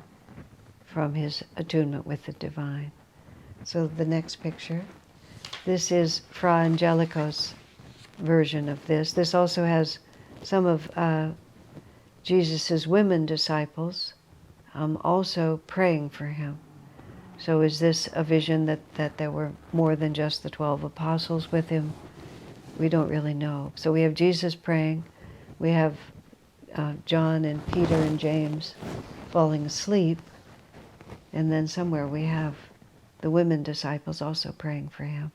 [SPEAKER 1] from his attunement with the divine. So the next picture, this is Fra Angelico's version of this. This also has some of Jesus's women disciples also praying for him. So is this a vision that there were more than just the 12 apostles with him? We don't really know. So we have Jesus praying. We have John and Peter and James falling asleep. And then somewhere we have the women disciples also praying for him.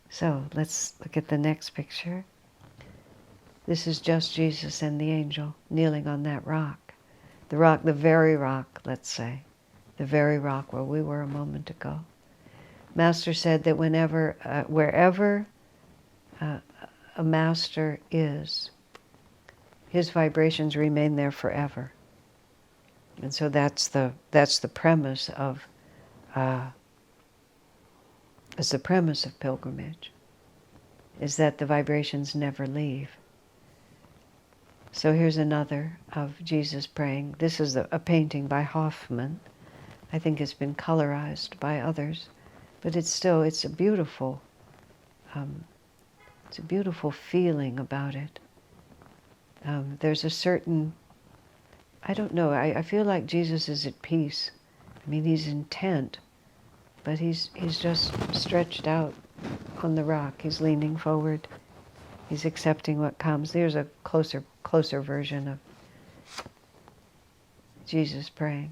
[SPEAKER 1] So let's look at the next picture. This is just Jesus and the angel kneeling on that rock. The rock, the very rock, let's say. The very rock where we were a moment ago. Master said that wherever a master is, his vibrations remain there forever. And so that's the premise of pilgrimage, is that the vibrations never leave. So here's another of Jesus praying. This is a painting by Hoffman. I think it's been colorized by others, but it's a beautiful feeling about it. There's a certain, I don't know, I feel like Jesus is at peace. I mean, he's intent, but he's just stretched out on the rock. He's leaning forward. He's accepting what comes. There's a closer version of Jesus praying.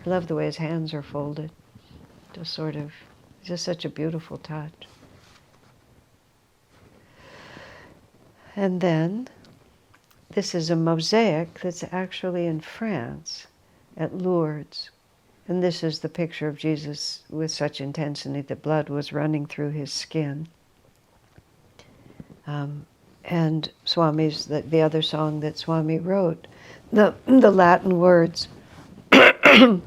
[SPEAKER 1] I love the way his hands are folded. Just such a beautiful touch. And then, this is a mosaic that's actually in France, at Lourdes. And this is the picture of Jesus with such intensity that blood was running through his skin. And Swami's, the other song that Swami wrote, the Latin words, the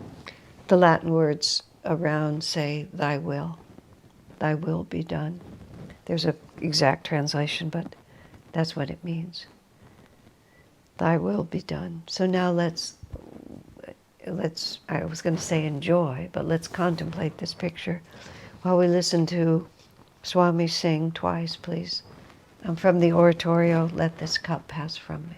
[SPEAKER 1] Latin words around say, thy will be done. There's an exact translation, but that's what it means. Thy will be done. So now let's, I was going to say enjoy, but let's contemplate this picture while we listen to Swami sing twice, please. From the oratorio, Let This Cup Pass From Me.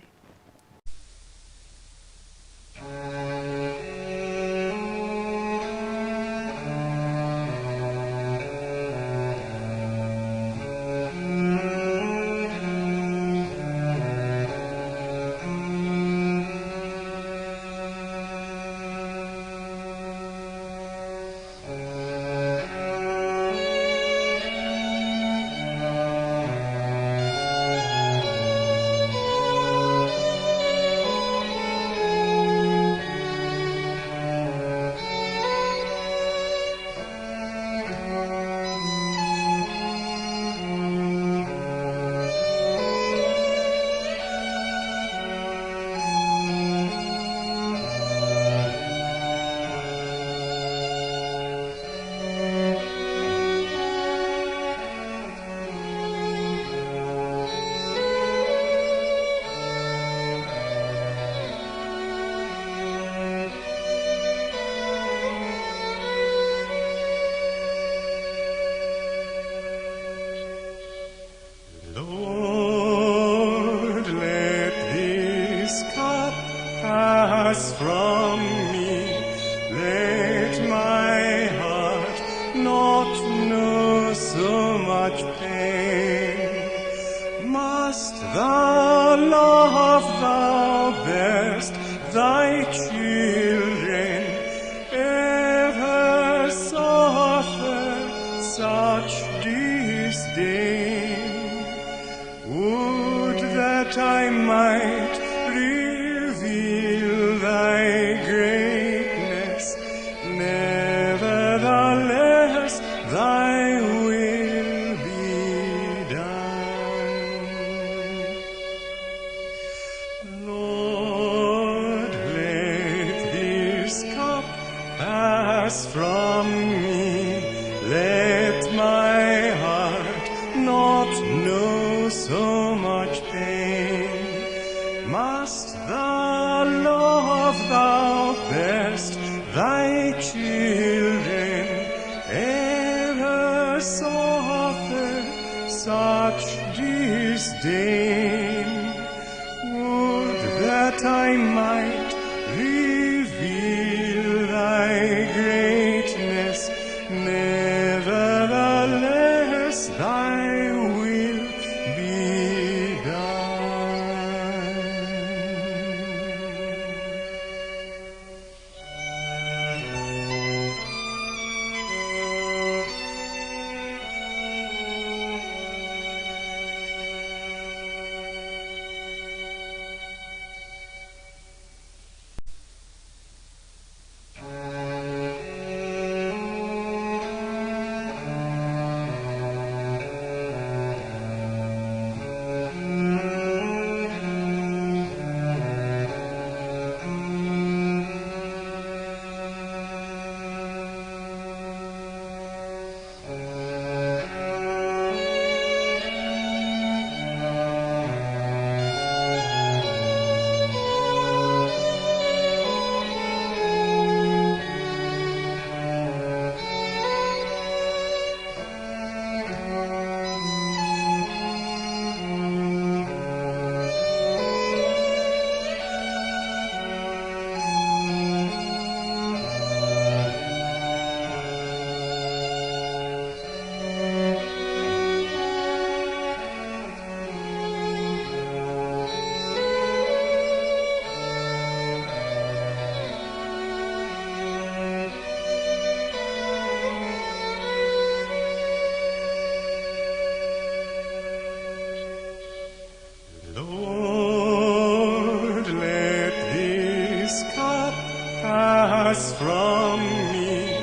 [SPEAKER 2] pass from me.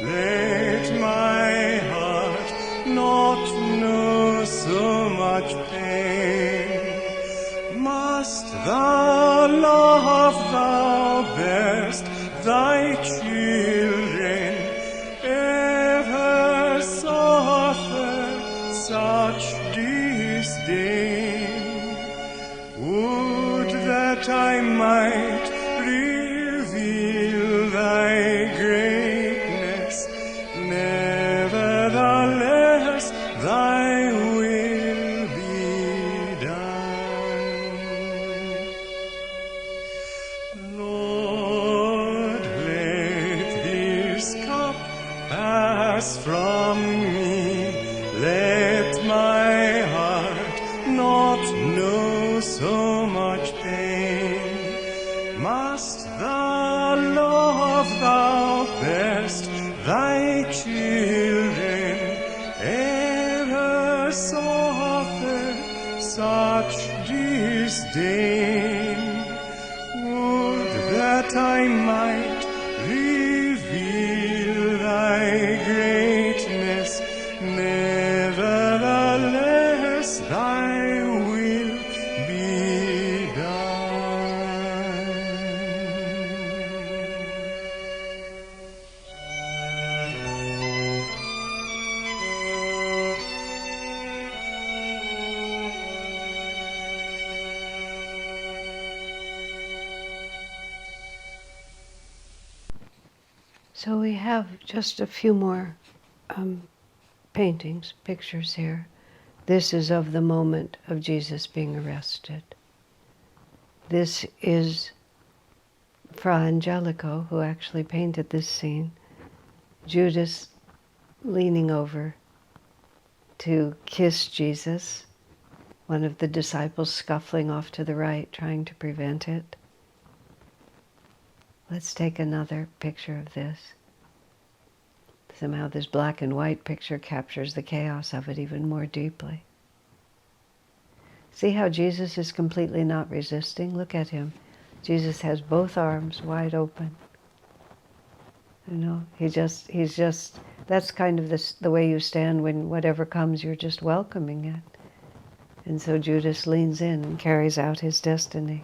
[SPEAKER 2] Let my heart not know so much pain. Must thou love thou best thy children, ever suffer such disdain? Would that I might reveal thy greatness, nevertheless thy will be done. Lord, let this cup pass from me. Let my heart not know so much pain. Must thou love thou best thy children, ever suffer such disdain? Would that I might reveal thy greatness, nevertheless thy will be done.
[SPEAKER 1] So we have just a few more paintings, pictures here. This is of the moment of Jesus being arrested. This is Fra Angelico, who actually painted this scene. Judas leaning over to kiss Jesus, one of the disciples scuffling off to the right, trying to prevent it. Let's take another picture of this. Somehow this black and white picture captures the chaos of it even more deeply. See how Jesus is completely not resisting? Look at him. Jesus has both arms wide open. You know, he's just, that's kind of the way you stand when whatever comes, you're just welcoming it. And so Judas leans in and carries out his destiny.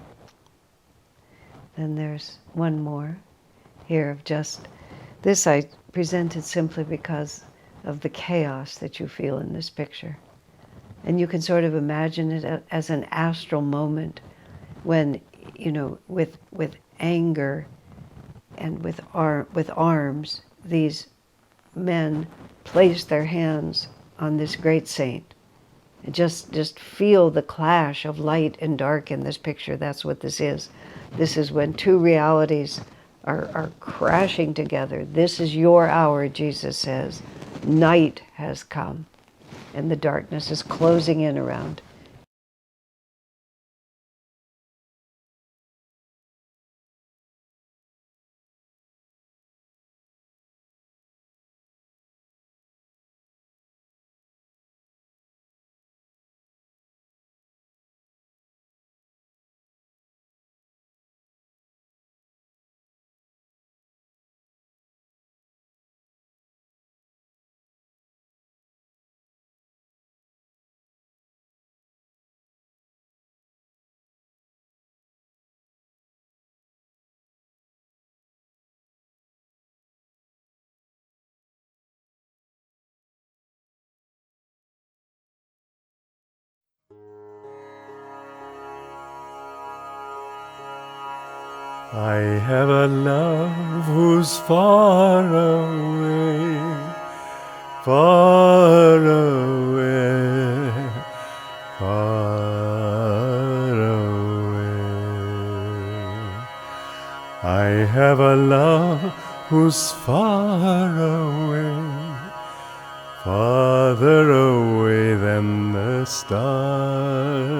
[SPEAKER 1] Then there's one more here of just, this I presented simply because of the chaos that you feel in this picture. And you can sort of imagine it as an astral moment when, you know, with anger and with arms, these men place their hands on this great saint. And just feel the clash of light and dark in this picture. That's what this is. This is when two realities are crashing together. This is your hour, Jesus says. Night has come, and the darkness is closing in around.
[SPEAKER 2] I have a love who's far away, far away, far away. I have a love who's far away, farther away than the stars.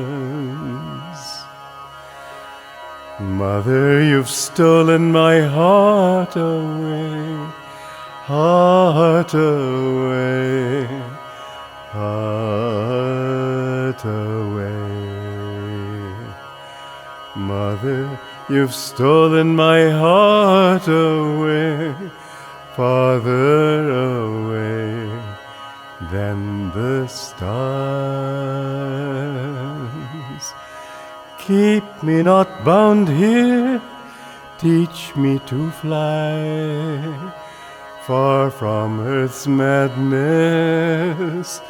[SPEAKER 2] Mother, you've stolen my heart away, heart away, heart away. Father, you've stolen my heart away, farther away than the stars. Keep me not bound here, teach me to fly, far from earth's madness,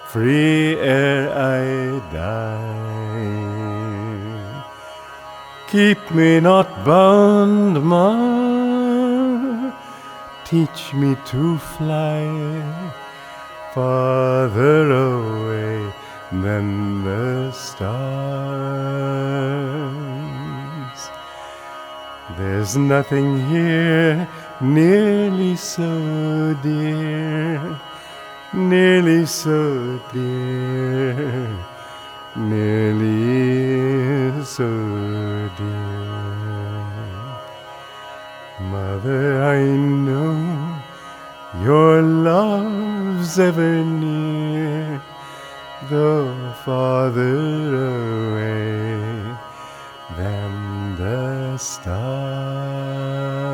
[SPEAKER 2] free ere I die. Keep me not bound, Ma, teach me to fly, farther away than the stars. There's nothing here nearly so dear, nearly so dear, nearly so dear. Mother, I know your love's ever near, though farther away than the stars.